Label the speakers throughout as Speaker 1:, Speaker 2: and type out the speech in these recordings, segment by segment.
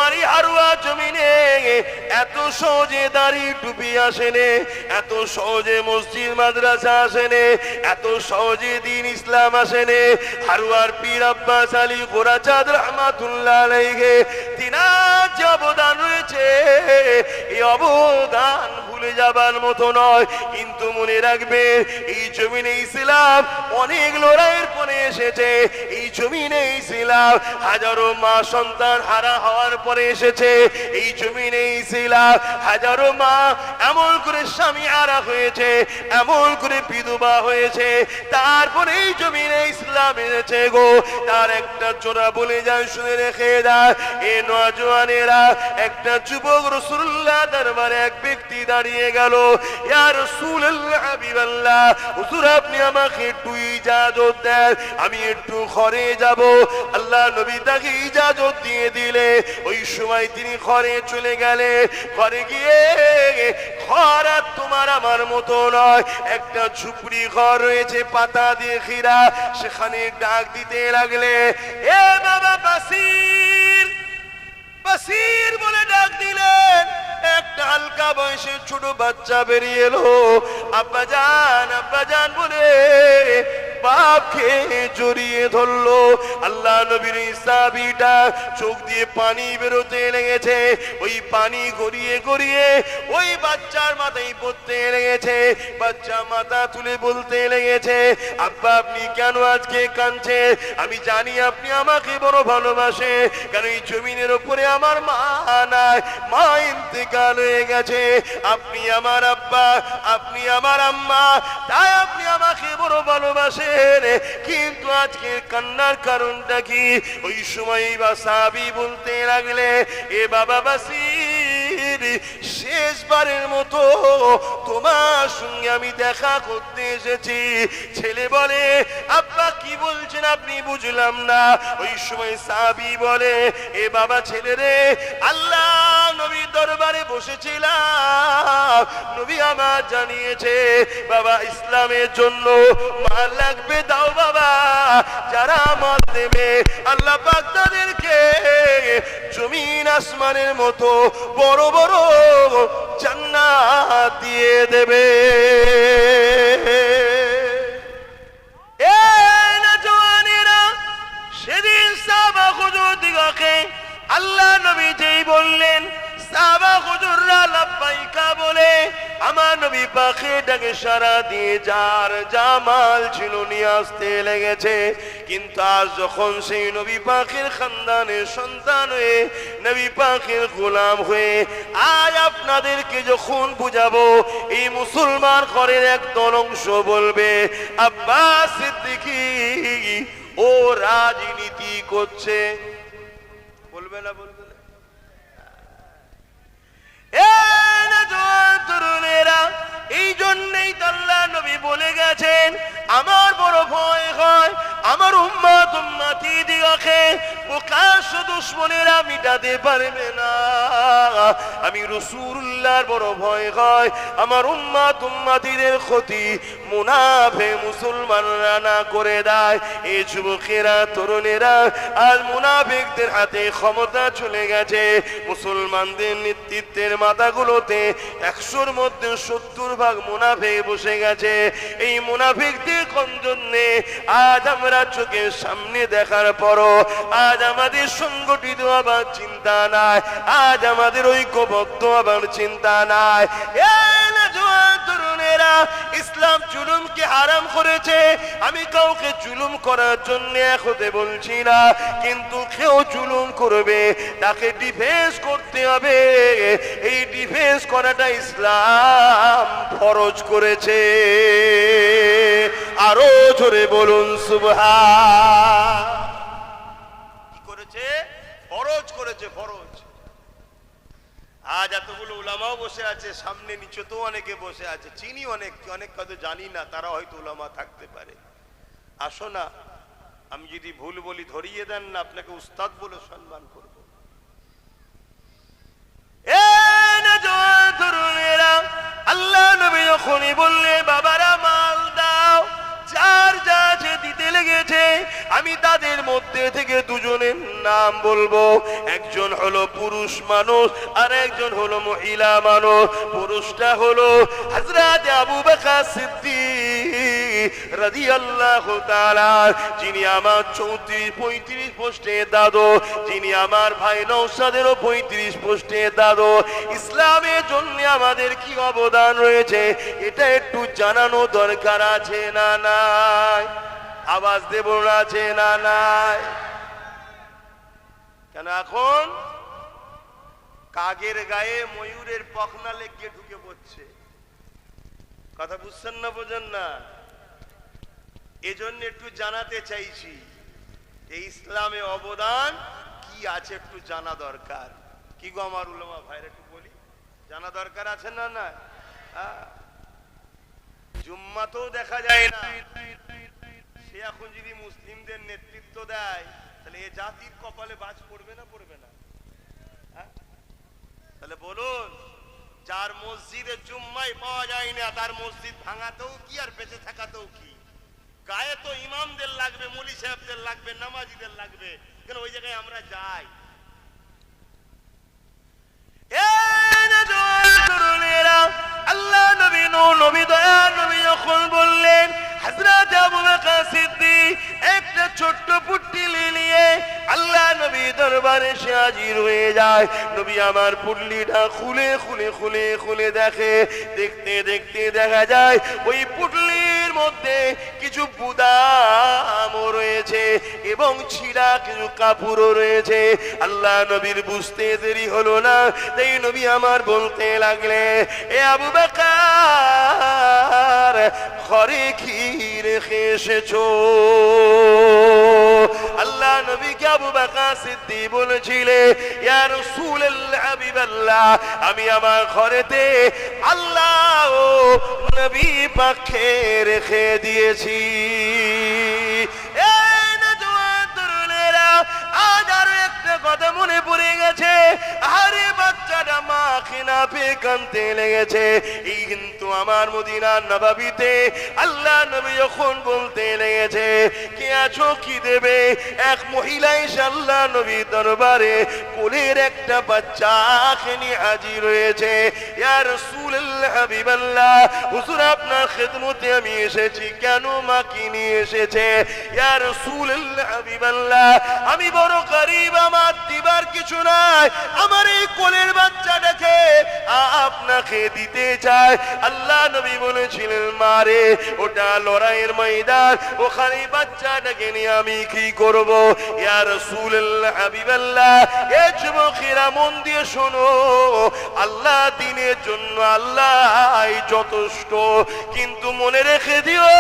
Speaker 1: তোমার এই হারুয়া জমিনে এত সহজে দাড়ি টুপি আসেনে, এত সহজে মসজিদ মাদ্রাসা আসেনে, এত সহজে দ্বীন ইসলাম আসেনে। হারুয়ার পীর আব্বাস আলী গোরাচাঁদ রহমাতুল্লাহ আলাইহি তিনার যে অবদান রয়েছে, এই অবদান ভুলে যাবার মতো নয়। কিন্তু মনে রাখবে, এই জমিনে ইসলাম অনেক লড়াইয়ের পরে এসেছে। এই জমিনে ইসলাম হাজারো মা সন্তান হারা হওয়ার পরে এসেছে। এই জমিনে ইসলাম হাজারো মা এমন করে স্বামী হারা হয়েছে, এমন করে বিধবা হয়েছে, তারপরে এই জমিনে ইসলাম এনেছে গো। তার একটা জোড়া বলে যান, শুনে রেখে দেয় এ নওজওয়ানেরা। একটা যুবক রাসূলুল্লাহ দরবারে এক ব্যক্তি দাঁড়িয়ে গেল, ইয়া রাসূলুল্লাহ হাবিবাল্লাহ, হুজুর আপনি আমাকে একটু ইজাজত দেন, আমি একটু ঘরে যাব। আল্লাহ নবী তাকে ইজাজত দিয়ে দিলে। ওই সময় তিনি ঘরে চলে গেলে। ঘরে গিয়ে ঘর আর তোমার আমার মতো নয়, একটা ঝুপড়ি ঘর রয়েছে পাতা দিয়ে ঘেরা। সেখানে ডাক দিতে লাগলে, এ বাবা বাসির, বাসির বলে ডাক দিলেন। একটা হালকা বয়সের ছোট বাচ্চা বেরিয়ে এলো। আব্বাজান আব্বাজান বলে বাপকে জড়িয়ে ধরলো। আল্লাহ নবীর সাহাবীটা চোখ দিয়ে পানি বেরোতে লেগেছে। ওই পানি গড়িয়ে গড়িয়ে ওই বাচ্চার মাথায় পড়তে লেগেছে। বাচ্চা মাথা তুলে বলতে লেগেছে, আব্বা আপনি কেন আজকে কাঁদছেন? আমি জানি আপনি আমাকে বড় ভালোবাসে, কারণ এই জমিনের উপরে আমার মা নাই, মা ইন্তেকাল হয়ে গেছে। আপনি আমার আব্বা, আপনি আমার আম্মা, তাই আপনি আমাকে বড় ভালোবাসেন। কিন্তু আজকে কান্নার কারণটা কি? ওই সময় সাহাবী বলতে লাগলে, এ বাবা বাসির, শেষবারের মতো তোমার সঙ্গে আমি দেখা করতে এসেছি। ছেলে বলে, আব্বা কি বলছেন আপনি? বুঝলাম না। ওই সময় সাহাবী বলে, এ বাবা ছেলে রে, আল্লাহ নবীর দরবারে বসেছিলাম, নবী আমার জানিয়েছে বাবা ইসলামের জন্য মাল লাগবে, দাও বাবা। যারা মাল দেবে আল্লাহ পাক তাদেরকে জমিন আসমানের মতো বড় বড় জান্নাত দিয়ে দেবে। সেদিন সাহাবা হুজুর দিগকে আল্লাহ নবী যেই বললেন, সাহাবা হুজুররা লাব্বাইকা বলে আমার নবী পাকে ডাকে সারা দিয়ে যার যা মাল ছিল নিয়ে আসতে লেগেছে। কিন্তু আজ যখন সেই নবী পাকের খানদানের সন্তান হয়ে, নবী পাকের গোলাম হয়ে আজ আপনাদেরকে যখন বুঝাবো, এই মুসলমান ঘরের একদল অংশ বলবে, আব্বাস সিদ্দিকী ও রাজনীতি করছে। বলবে না? বলবে না? তরুণেরা, এই জন্যই আল্লাহ নবী বলে গেছেন, আমার বড় ভয় হয় আমার উম্মত উম্মতি দিগকে প্রকাশ্য দুশমনেরা মিটাতে পারবে না। আমি রাসূলুল্লাহর বড় ভয় হয় আমার উম্মত উম্মতিদের ক্ষতি মুনাফিক মুসলমানরা না করে দেয়। এই যুবকেরা তরুণেরা, আর মুনাফিকদের হাতে ক্ষমতা চলে গেছে। মুসলমানদের নেতৃত্বের মাথাগুলোতে 100-র মধ্যে 70 ভাগ মুনাফিক বসে গেছে। এই মুনাফিকদের কোন জন্যে আজ আমরা চোখের সামনে দেখার পরও আজ আমাদের সংগঠিত আবার চিন্তা নাই, আজ আমাদের ঐক্যবদ্ধ আবার চিন্তা নাই। তরুণেরা, ইসলাম জুলুমকে হারাম করেছে। আমি কাউকে জুলুম করার জন্য হতে বলছি না, কিন্তু কেউ জুলুম করবে তাকে ডিফেন্স করতে হবে। এই ডিফেন্স করাটা ইসলাম ফরজ করেছে। আরো জোরে বলুন সুবহান। কি করেছে? ফরজ করেছে, ফরজ। আজ এতগুলো উলামাও বসে আছে, সামনে নিচে তো অনেকে বসে আছে, চিনি অনেক হয়তো জানি না, তারা হয়তো উলামা থাকতে পারে। আসো না, আমি যদি ভুল বলি ধরিয়ে দেন না, আপনাকে উস্তাদ বলে সম্মান করব। আল্লাহ নবী যখনই বললে বাবারা মাল দাও, যার যা দিতে লেগেছে আমি তাদের মধ্যে থেকে দুজনের নাম বলবো। একজন হলো পুরুষ মানুষ আর একজন হলো মহিলা মানুষ। পুরুষটা হলো হযরত আবু বকর সিদ্দিক রাদিয়াল্লাহু তাআলা, যিনি আমার 34-35 পোস্টে দাদু, যিনি আমার ভাই নওশাদেরও 35 পোস্টে দাদু। ইসলামের জন্য আমাদের কি অবদান রয়েছে এটা একটু জানানো দরকার আছে না নাই? আওয়াজ দেব না, আছে না নাই? কেন এখন কাগের গায়ে ময়ূরের পখনা লেগে ঢুকে পড়ছে। কথা বুঝছেন না, বোঝেন না? এজন্য একটু জানাতে চাইছি এই ইসলামে অবদান কি আছে একটু জানা দরকার। কি গো আমার উলামা ভাইরা, একটু বলি, জানা দরকার আছে না না? জুম্মাতেও দেখা যায় না, সে এখন যদি মুসলিমদের নেতৃত্ব দেয় তাহলে এ জাতির কপালে বাজ পড়বে না পড়বে না? তাহলে বলুন, যার মসজিদে জুম্মাই পাওয়া যায় না তার মসজিদ ভাঙাতেও কি আর বেঁচে থাকাতেও কি? গায়ে তো ইমামদের লাগবে, মুলি সাহেবদের লাগবে, নামাজিদের লাগবে, কেন ওই জায়গায় আমরা যাই? আল্লাহ নবী নবী দয়া নবী যখন বললেন হযরত আবু বকর সিদ্দিক একটা ছোট্ট পুটলি নিয়ে আল্লাহ নবী দরবারে সে হাজির হয়ে যায়। নবী আমার পুটলিটা খুলে খুলে খুলে খুলে দেখে, দেখতে দেখতে দেখা যায় ওই পুটলির মধ্যে কিছু বুদামও রয়েছে এবং ছিঁড়া কিছু কাপড়ও রয়েছে। আল্লাহ নবীর বুঝতে দেরি হলো না, তাই নবী আমার বলতে লাগলে, এ আবু বকর, ঘরে কি রেখে এসেছো? আল্লাহ নবীকে আবু বকর সিদ্দিক বলেছিলে, ইয়া রাসূলুল্লাহ হাবিবাল্লাহ, আমি আমার ঘরেতে আল্লাহ ও নবী পাকে রেখে দিয়েছি। আজ আরো একটা কথা মনে পড়ে গেছে, আরে বাচ্চাটা মা খেনা পেয়ে কাঁদতে লেগেছে। এই কিন্তু আমার মদিনার নববীতে আল্লাহ নবী যখন বলতে লেগেছে, কে আছো কি দেবে, এক মহিলা এসে আল্লাহ নবী দরবারে কোলের একটা বাচ্চা নিয়ে হাজির হয়েছে। ইয়া রাসূলুল্লাহ হাবিবাল্লাহ, হুজুর আপনার খেদমতে আমি এসেছি। কেন মা কি নিয়ে এসেছে? ইয়া রাসূলুল্লাহ হাবিবাল্লাহ, আমি বড় গরীব, আমার দিবার কিছু নাই, আমার এই কোলের বাচ্চাটাকে আপনাকে দিতে চাই। আল্লাহ নবী বলেছিলেন, মারে ওটা লড়াইয়ের ময়দান, ওখানে বাচ্চাটাকে নিয়ে আমি কি করব? ইয়া রাসূলুল্লাহ হাবিবাল্লাহ, এ যুবকেরা মন দিয়ে শোনো, আল্লাহ দিনের জন্য আল্লাহ যথেষ্ট, কিন্তু মনে রেখে দিও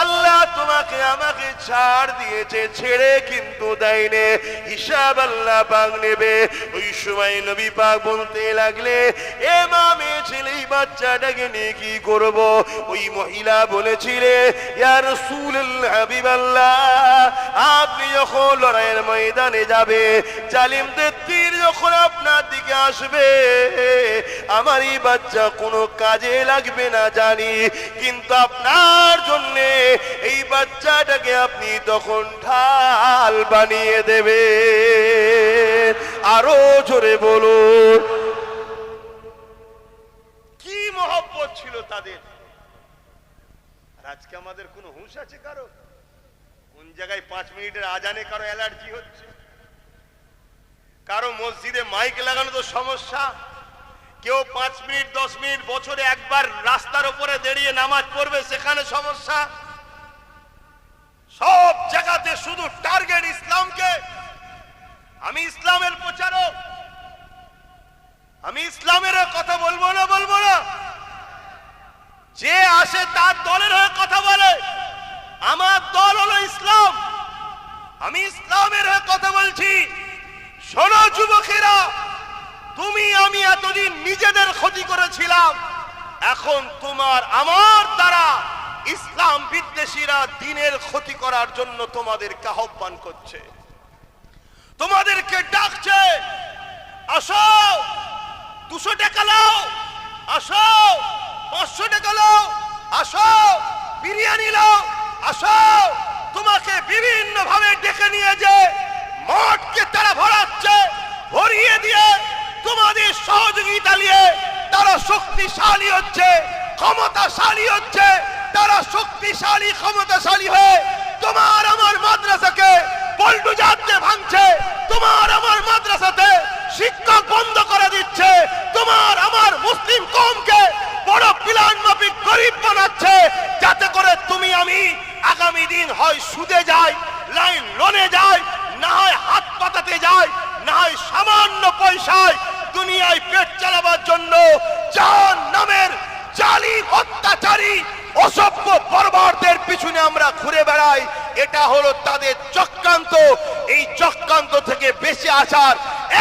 Speaker 1: আল্লাহ তোমাকে আমাকে ছাড় দিয়েছে, ছেড়ে কিন্তু দেয়নি, হিসাব আল্লাহ পাক নেবে। ওই সময় নবী পাক বলতে লাগলে, এ মা মেয়ে ছেলে এই বাচ্চাটাকে নিয়ে কি করব? ওই মহিলা বলেছিলে, ইয়া রাসূলুল্লাহ হাবিবাল্লাহ, আপনি যখন লড়াইয়ের ময়দানে যাবে, জালিমদের তীর যখন আপনার দিকে আসবে, আমার এই বাচ্চা কোনো কাজে লাগবে না জানি, কিন্তু আপনার জন্য এই বাচ্চাটাকে আপনি তখন ঢাল বানিয়ে দেবে। আরো জোরে বলুন, কি মহব্বত ছিল তাদের। আর আজকে আমাদের কোনো হুঁশ আছে কারো? কোন জায়গায় 5 মিনিটের আজানে কারো অ্যালার্জি হচ্ছে, কারো মসজিদে মাইক লাগানো তো সমস্যা, কেউ 5 মিনিট 10 মিনিট বছরে একবার রাস্তার উপরে দাঁড়িয়ে নামাজ পড়বে সেখানে সমস্যা। সব জায়গাতে শুধু টার্গেট ইসলামকে। আমি ইসলামের প্রচারক, আমি ইসলামের কথা বলবো না বলবো না, যে আসে তার দলের হয়ে কথা বলে। আমার দল হলো ইসলাম, আমি ইসলামের হয়ে কথা বলছি। শোনো যুবকেরা, তুমি আমি এতদিন নিজেদের ক্ষতি করেছিলাম, এখন তোমার আমার দ্বারা ইসলাম বিদ্বেষীরা দিনের ক্ষতি করার জন্য তোমাদেরকে আহ্বান করছে, তোমাদেরকে ডাকছে, আসো 200 টাকা লাও, আসো 500 টাকা লাও, আসো বিরিয়ানি লাও, আসো তোমাকে বিভিন্ন ভাবে ডেকে নিয়ে যে মঠকে তারা ভরাচ্ছে, ভরিয়ে দিয়ে তোমাদের সহযোগিতা নিয়ে তারা শক্তিশালী হচ্ছে, ক্ষমতাশালী হচ্ছে। তারা শক্তিশালী ক্ষমতাশালী হয়ে তোমার আমার মাদ্রাসাকে বুলডোজার দিয়ে ভাঙছে, তোমার আমার মাদ্রাসাতে শিক্ষক বন্ধ করে দিচ্ছে, তোমার আমার মুসলিম কওমকে বড় প্ল্যান মাফিক গরিব বানাচ্ছে, যাতে করে তুমি আমি আগামী দিন হয় সুদে যাই, লাইন লোনে যাই, না হয় হাত পাতাতে যাই, না হয় সামান্য পয়সায় দুনিয়ায় পেট চালাবার জন্য জান নামের জালিম অত্যাচারী অসভ্য বর্বরদের পিছনে আমরা ঘুরে বেড়াই। এটা হলো তাদের চক্রান্ত। এই চক্রান্ত থেকে বেঁচে আসার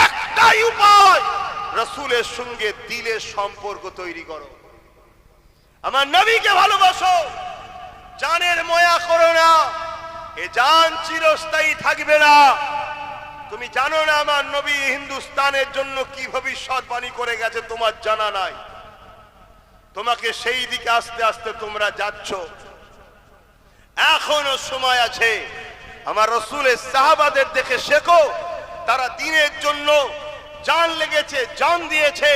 Speaker 1: একটাই উপায়, রাসূলের সঙ্গে দিলের সম্পর্ক তৈরি করো, আমার নবীকে ভালোবাসো, জানের ময়া করো না। এ জান চিরস্থায়ী থাকবে না। তুমি জানো না আমার নবী হিন্দুস্তানের জন্য কি ভবিষ্যৎবাণী করে গেছে, তোমার জানা নাই। তোমাকে সেই দিকে আস্তে আস্তে তোমরা যাচ্ছ। এখনো সময় আছে। আমার রাসূলের সাহাবাদের দেখে শেখো, তারা দ্বীনের জন্য জান লেগেছে, জান দিয়েছে,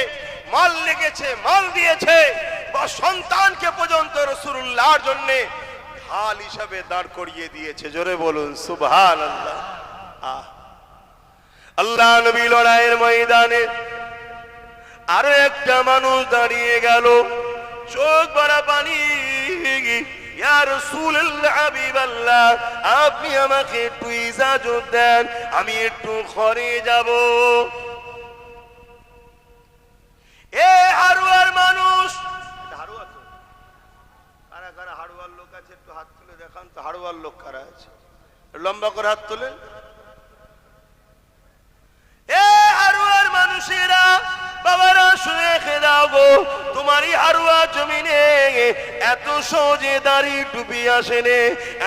Speaker 1: মাল লেগেছে, মাল দিয়েছে, বা সন্তানকে পর্যন্ত রাসূলুল্লাহর জন্য ঢাল হিসাবে দাঁড় করিয়ে দিয়েছে। জোরে বলুন সুবহানাল্লাহ। আল্লাহ নবী লড়াইয়ের ময়দানে আরো একটা মানুষ দাঁড়িয়ে গেল, চোখ ভরা পানি। ইয়া রাসূলুল্লাহ, হাবিবাল্লাহ, আপনি আমাকে একটু ইজাজত দেন, আমি একটু ঘরে যাব। এ হারুয়ার মানুষ, হারুয়া তো কারা কারা হারুয়ার লোক আছে একটু হাত তুলে দেখান তো। হারুয়ার লোক কারা আছে? লম্বা করে হাত তোলেন। এ হারুয়ার মানুষেরা, বাবারা শুনে রেখে দাও গো, তোমারই হারুয়া জমিনে এত সহজে দাড়ি টুপি আসেনে,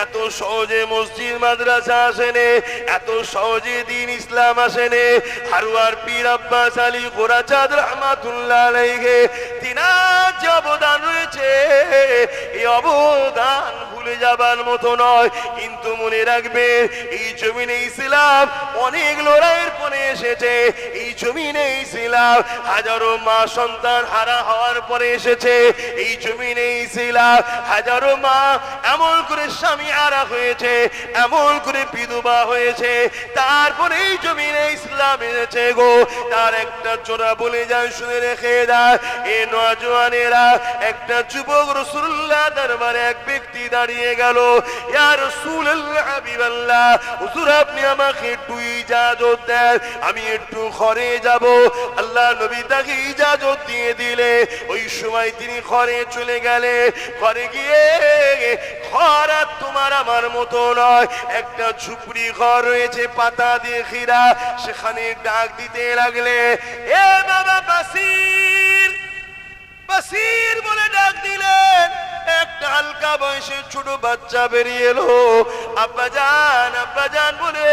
Speaker 1: এত সহজে মসজিদ মাদ্রাসা আসেনে, এত সহজে দ্বীন ইসলাম আসেনে। হারুয়ার পীর আব্বাস আলী গোরাচাঁদ রহমাতুল্লাহ আলাইহি তিনার যে অবদান রয়েছে, এই অবদান ভুলে যাবার মতো নয়। কিন্তু মনে রাখবে, এই জমিনে ইসলাম অনেক লড়াইয়ের পরে এসেছে। এই জমিনে ইসলাম হাজারো মা সন্তান হারা হওয়ার পরে এসেছে। এই জমিনে ইসলাম হাজারো মা এমন করে স্বামী হারা হয়েছে, এমন করে বিধবা হয়েছে, তারপরে এই জমিনে ইসলাম এসেছে গো। তার একটা জোড়া বলে যায়, শুনে রেখে দেয়। এ নওজওয়ানেরা, একটা যুবক রাসূলুল্লাহ দরবারে এক ব্যক্তি দাঁড়িয়ে গেল। ইয়া রাসূলুল্লাহ, হাবিবাল্লাহ, হুজুর আপনি আমাকে একটু ইজাজত দেন, আমি একটু ঘরে যাব। আল্লাহ নবী তাকে ইজাজত দিয়ে দিলে। ওই সময় তিনি ঘরে চলে গেলে। ঘরে গিয়ে, ঘর আর তোমার আমার মতো নয়, একটা ঝুপড়ি ঘর রয়েছে পাতা দিয়ে ঘেরা। সেখানে ডাক দিতে লাগলে, এ বাবা বাসির, বাসির বলে ডাক দিলেন। একটা হালকা বয়সের ছোট বাচ্চা বেরিয়ে এলো। আব্বাজান, আব্বাজান বলে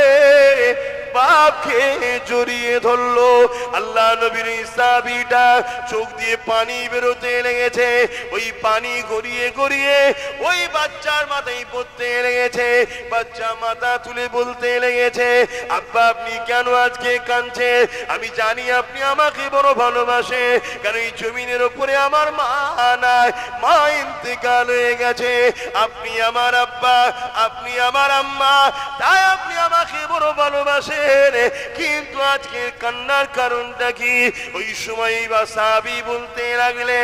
Speaker 1: বাপকে জড়িয়ে ধরলো। আল্লাহ নবীর সাহাবীটা চোখ দিয়ে পানি বেরোতে লেগেছে। ওই পানি গড়িয়ে গড়িয়ে ওই বাচ্চার মাথায় পড়তে লেগেছে। বাচ্চা মাথা তুলে বলতে লেগেছে, আব্বা আপনি কেন আজকে কাঁদছেন? আমি জানি আপনি আমাকে বড় ভালোবাসে, কারণ এই জমিনের উপরে আমার মা নাই, মা ইন্তেকাল হয়ে গেছে। আপনি আমার আব্বা, আপনি আমার আম্মা, তাই আপনি আমাকে বড় ভালোবাসে। কিন্তু আজকে কান্নার কারণটা কি? ওই সময় বা সাহাবী বলতে লাগলে,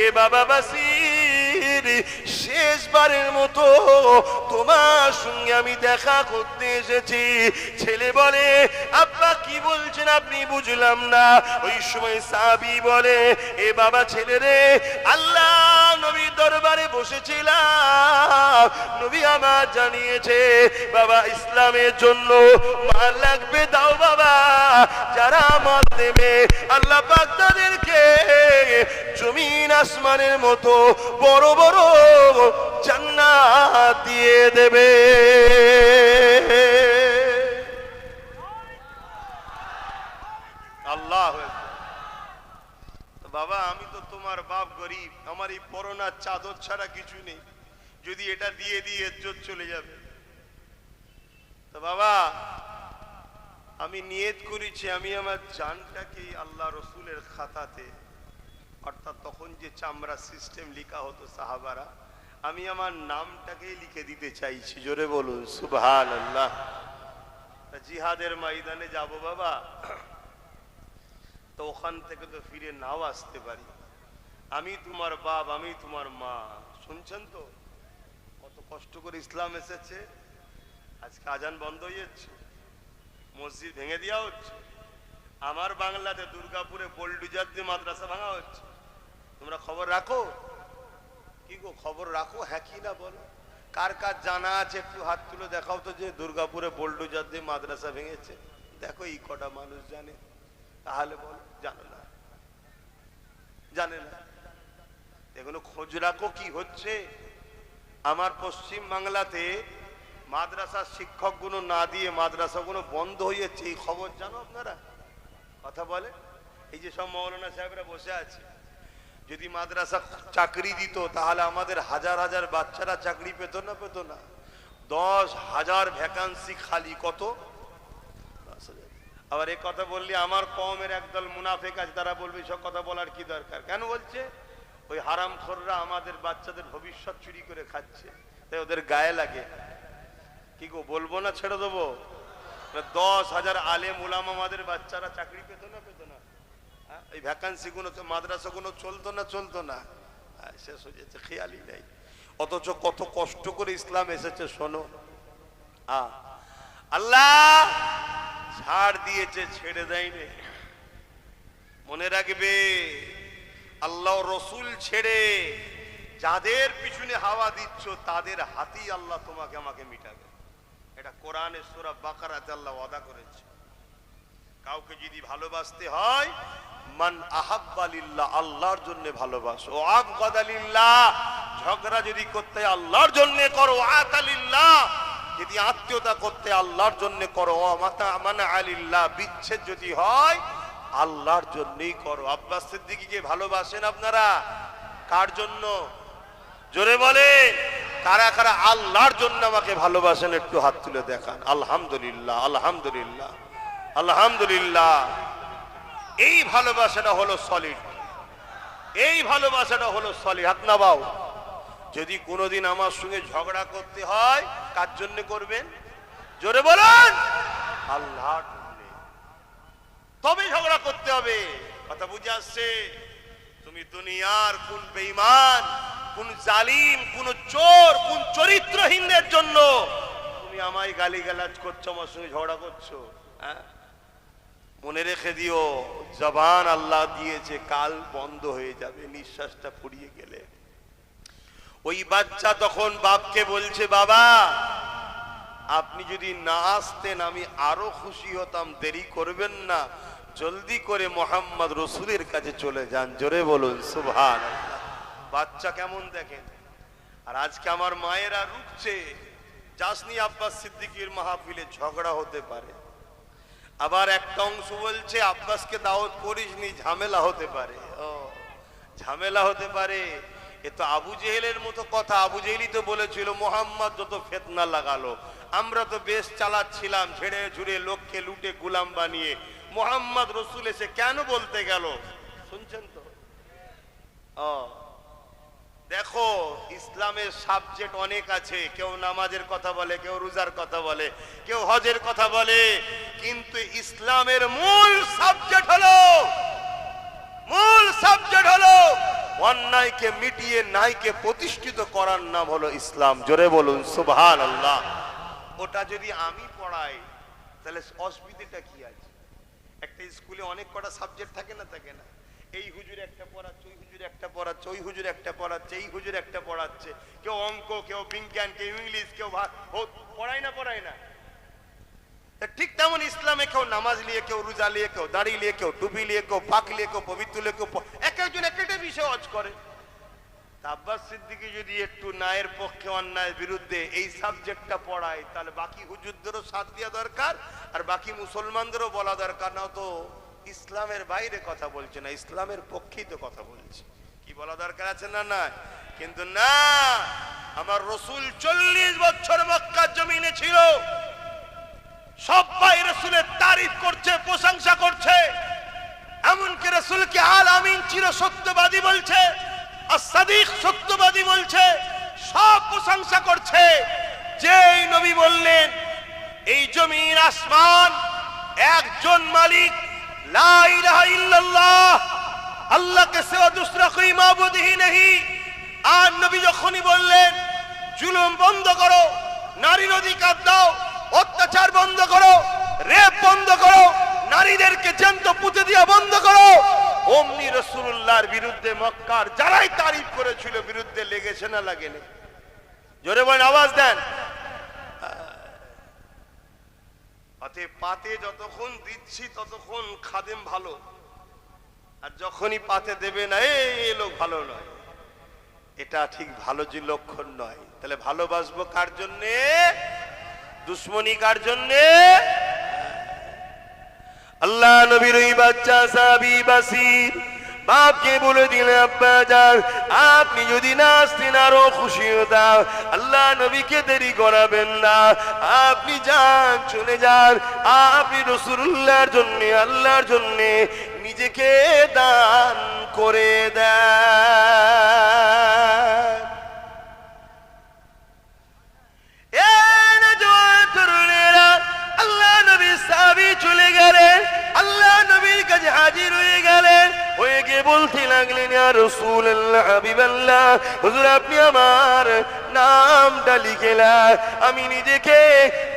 Speaker 1: এ বাবা বাসির, শেষবারের মতো তোমার সঙ্গে আমি দেখা করতে এসেছি। ছেলে বলে, আব্বা কি বলছেন আপনি? বুঝলাম না। ওই সময় সাহাবী বলে, এ বাবা ছেলে রে, আল্লাহ নবীর দরবারে বসেছিলাম, নবী আমার জানিয়েছে বাবা ইসলামের জন্য মাল লাগবে, দাও বাবা। যারা মাল দেবে আল্লাহ পাক তাদেরকে জমিন আসমানের মতো বড় বড় জান্নাত দিয়ে দেবে। আল্লাহ বাবা, আমি তো তোমার বাপ গরিব, আমার এই পরনার চাদর ছাড়া কিছু নেই, যদি এটা দিয়ে দিয়ে ইজ্জত চলে যাবে। তো বাবা আমি নিয়ত করেছি আমি আমার জানটাকে আল্লাহ রসুলের খাতাতে, অর্থাৎ তখন যে চামড়া সিস্টেম লেখা হতো সাহাবারা, আমি আমার নামটাকেই লিখে দিতে চাইছি। জোরে বলুন সুবহানাল্লাহ। জিহাদের ময়দানে যাব বাবা, তো ওখান থেকে তো ফিরে নাও আসতে পারি। আমি তোমার বাপ, আমি তোমার মা। শুনছেন তো কত কষ্ট করে ইসলাম এসেছে। আজকে আজান বন্ধ হয়ে যাচ্ছে, মসজিদ ভেঙে দেওয়া হচ্ছে। আমার বাংলাতে দুর্গাপুরে বোল্ডুজার দিয়ে মাদ্রাসা ভাঙা হচ্ছে। তোমরা খবর রাখো? কি গো খবর রাখো? হ্যাঁ কি না বলো? কার কার জানা আছে একটু হাত তুলে দেখাও তো, যে দুর্গাপুরে বোল্ডুজার দিয়ে মাদ্রাসা ভেঙেছে। দেখো এই কটা মানুষ জানে, তাহলে বলো জানে না, জানে না। এগুলো খোঁজ রাখো কি হচ্ছে। আমার পশ্চিম বাংলাতে মাদ্রাসার শিক্ষকগুলো না দিয়ে মাদ্রাসাগুলো বন্ধ হয়ে যাচ্ছে, এই খবর জানো আপনারা? কথা বলে এই যে সব মৌলানা সাহেবরা বসে আছে, যদি মাদ্রাসা চাকরি দিত তাহলে আমাদের হাজার হাজার বাচ্চারা চাকরি পেত না? পেত না? 10,000 ভ্যাকান্সি খালি। কত? আবার এই কথা বললে আমার কওমের একদল মুনাফিক আছে, তারা বলবে সব কথা বলার কি দরকার। কেন বলছে? ওই হারামখোররা আমাদের বাচ্চাদের ভবিষ্যৎ চুরি করে খাচ্ছে, তাই ওদের গায়ে লাগে। কি গো বলবো না ছেড়ে দেবো? 10,000 আলেম উলামা আমাদের বাচ্চারা চাকরি পেত না? পেত না? এই ভ্যাকান্সি গুলো তো মাদ্রাসা গুলো চলতো না? চলতো না? শেষ হয়ে যাচ্ছে, খেয়ালই নেই। অথচ কত কষ্ট করে ইসলাম এসেছে শোনো। আল্লাহ ছাড় দিয়েছে, ছেড়ে দেয়নি। মনে রাখবে আল্লাহ রসুল ছেড়ে যাদের পিছনে হাওয়া দিচ্ছ তাদের হাতেই আল্লাহ তোমাকে আমাকে মিটাবে। এটা কোরআনে সূরা বাকারাতে আল্লাহ ওয়াদা করেছে। কাউকে যদি ভালোবাসতে হয়, মান আহাব্বা লিল্লাহ, আল্লাহর জন্য ভালোবাসো। ও আবগাদা লিল্লাহ, ঝগড়া যদি করতে আল্লাহর জন্য করো। আতা লিল্লাহ, যদি আত্মীয়তা করতে আল্লাহর জন্য করো। ও মাতা মানা আলিল্লাহ, বিচ্ছেদ যদি হয় আল্লাহর জন্যই করো। আব্বাস সিদ্দিকীকে ভালোবাসেন আপনারা? কার জন্য? জোরে বলে কারা কারা আল্লাহর জন্য আমাকে ভালোবাসেন? একটু হাত তুলে দেখান। আলহামদুলিল্লাহ, আলহামদুলিল্লাহ, আলহামদুলিল্লাহ। এই ভালোবাসাটা হলো সলিড, এই ভালোবাসাটা হলো সলিড। হাত নামাও। যদি কোনোদিন আমার সঙ্গে ঝগড়া করতে হয়, কার জন্য করবেন? জোরে বলেন। আল্লাহর জন্য। তবে ঝগড়া করতে হবে। কথা বুঝে আসছে? তুমি দুনিয়ার কোন বেঈমান, কোন জালিম, কোন চোর, কোন চরিত্রহীনদের জন্য তুমি আমায় গালিগালাজ করছো, আমার সঙ্গে ঝগড়া করছো? হ্যাঁ, মনে রেখে দিও, জবান আল্লাহ দিয়েছে, কাল বন্ধ হয়ে যাবে নিঃশ্বাসটা ফুরিয়ে গেলে। ওই বাচ্চা তখন বাপকে বলছে, বাবা আপনি যদি না আসতেন আমি আরো খুশি হতাম, দেরি করবেন না, জলদি করে মোহাম্মদ রসুলের কাছে চলে যান। জোরে বলুন সুবহানাল্লাহ। বাচ্চা কেমন দেখেন। আর আজকে আমার মায়েরা রুখছে, যাসনি আব্বাস সিদ্দিকীর মাহফিলে, ঝগড়া হতে পারে। আবার একটা অংশ বলছে আব্বাসকে দাওয়াত করিসনি, ঝামেলা হতে পারে। ও ঝামেলা হতে পারে, এ তো আবু জেহেলের মতো কথা। আবু জেহেলই তো বলেছিল মোহাম্মদ যত ফিতনা লাগালো, আমরা তো বেশ চালাচ্ছিলাম, ঝেড়ে ঝুড়ে লোককে লুটে গোলাম বানিয়ে। মোহাম্মদ রসুল এসে কেন বলতে গেল? শুনছেন তো? দেখো ইসলামের সাবজেক্ট অনেক আছে। কেউ নামাজের কথা বলে, কেউ রোজার কথা বলে, কেউ হজের কথা বলে, কিন্তু ইসলামের মূল সাবজেক্ট হলো অন্যায়কে মিটিয়ে ন্যায়কে প্রতিষ্ঠিত করার নাম হলো ইসলাম। জোরে বলুন সুবহানাল্লাহ। ওটা যদি আমি পড়াই তাহলে অসুবিধাটা কি আছে? একটা স্কুলে অনেক কটা সাবজেক্ট থাকে না? থাকে না? এই হুজুর একটা পড়াচ্ছে, ওই হুজুর একটা পড়াচ্ছে, ওই হুজুর একটা পড়াচ্ছে, এই হুজুর একটা পড়াচ্ছে। কেউ অঙ্ক, কেউ বিজ্ঞান, কেউ ইংলিশ, কেউ পড়ায় না? পড়ায় না? ঠিক তেমন ইসলামে কেউ নামাজ নিয়ে, কেউ রোজা নিয়ে, কেউ দাড়ি নিয়ে, কেউ টুপি নিয়ে, কেউ পাক নিয়ে, কেউ পবিত্র নিয়ে, কেউ এক একজন একটা বিষয় হজ করে। আব্বাস সিদ্দিকী যদি একটু ন্যায়ের পক্ষে অন্যায়ের বিরুদ্ধে এই সাবজেক্টটা পড়ায়, তাহলে বাকি হুজুরদেরও সাথ দেওয়া দরকার, আর বাকি মুসলমানদেরও বলা দরকার। না তো ইসলামের বাইরে কথা বলছে না, ইসলামের পক্ষেই তো কথা বলছে। কি বলা দরকার আছে না? না, কিন্তু না, আমার রসুল 40 বছর মক্কার জমিনে ছিল, সবাই রাসূলের তারিফ করছে, প্রশংসা করছে। এমনকি রাসূলকে আল আমিন চির সত্যবাদী বলছে, as-সাদিক সত্যবাদী বলছে, সব প্রশংসা করছে। যেই নবী বললেন এই জমিন আসমান একজন মালিক, লা ইলাহা ইল্লাল্লাহ, আল্লাহ কে সিওয়া দুসরা কোই মাবুদ হি নেহি। আর নবী যখনই বললেন জুলুম বন্ধ করো, নারীর অধিকার দাও, অত্যাচার বন্ধ করো, রেপ বন্ধ করো, নারীদেরকে জ্যান্ত পুঁতে দিয়া বন্ধ করো, অমনি রাসূলুল্লাহর বিরুদ্ধে মক্কার যারাই তারিফ করেছিল বিরুদ্ধে লেগেছে না লাগেনি? জোরে বলেন, আওয়াজ দেন। পাতে যতক্ষণ দিচ্ছি ততক্ষণ খাদেম ভালো, আর যখনই পাতে দেবে না এই লোক ভালো নয়, এটা ঠিক ভালো যে লক্ষণ নয়। তাহলে ভালোবাসবো কার জন্যে? দুশ্মনী কার জন্যে? আল্লাহ নবীর ওই বাচ্চা সাহাবী বাসির বাপকে বলে দিলে, আব্বা যান আপনি যদি না আসতেন আরো খুশি হতাম, আল্লাহ নবীকে দেরি করাবেন না, আপনি যান, চলে যান, আপনি রাসূলুল্লাহর জন্য, আল্লাহর জন্য নিজেকে দান করে দেন। আল্লাহ নবী সাহাবী চলে গেলেন, আল্লাহ নবীর কাছে হাজির হয়ে গেলেন, হয়ে গিয়ে বলতে লাগলেন, ইয়া রাসূলুল্লাহ, হাবিবাল্লাহ, হুজুর আপনি আমার নামটা লিখেলেন, আমি নিজেকে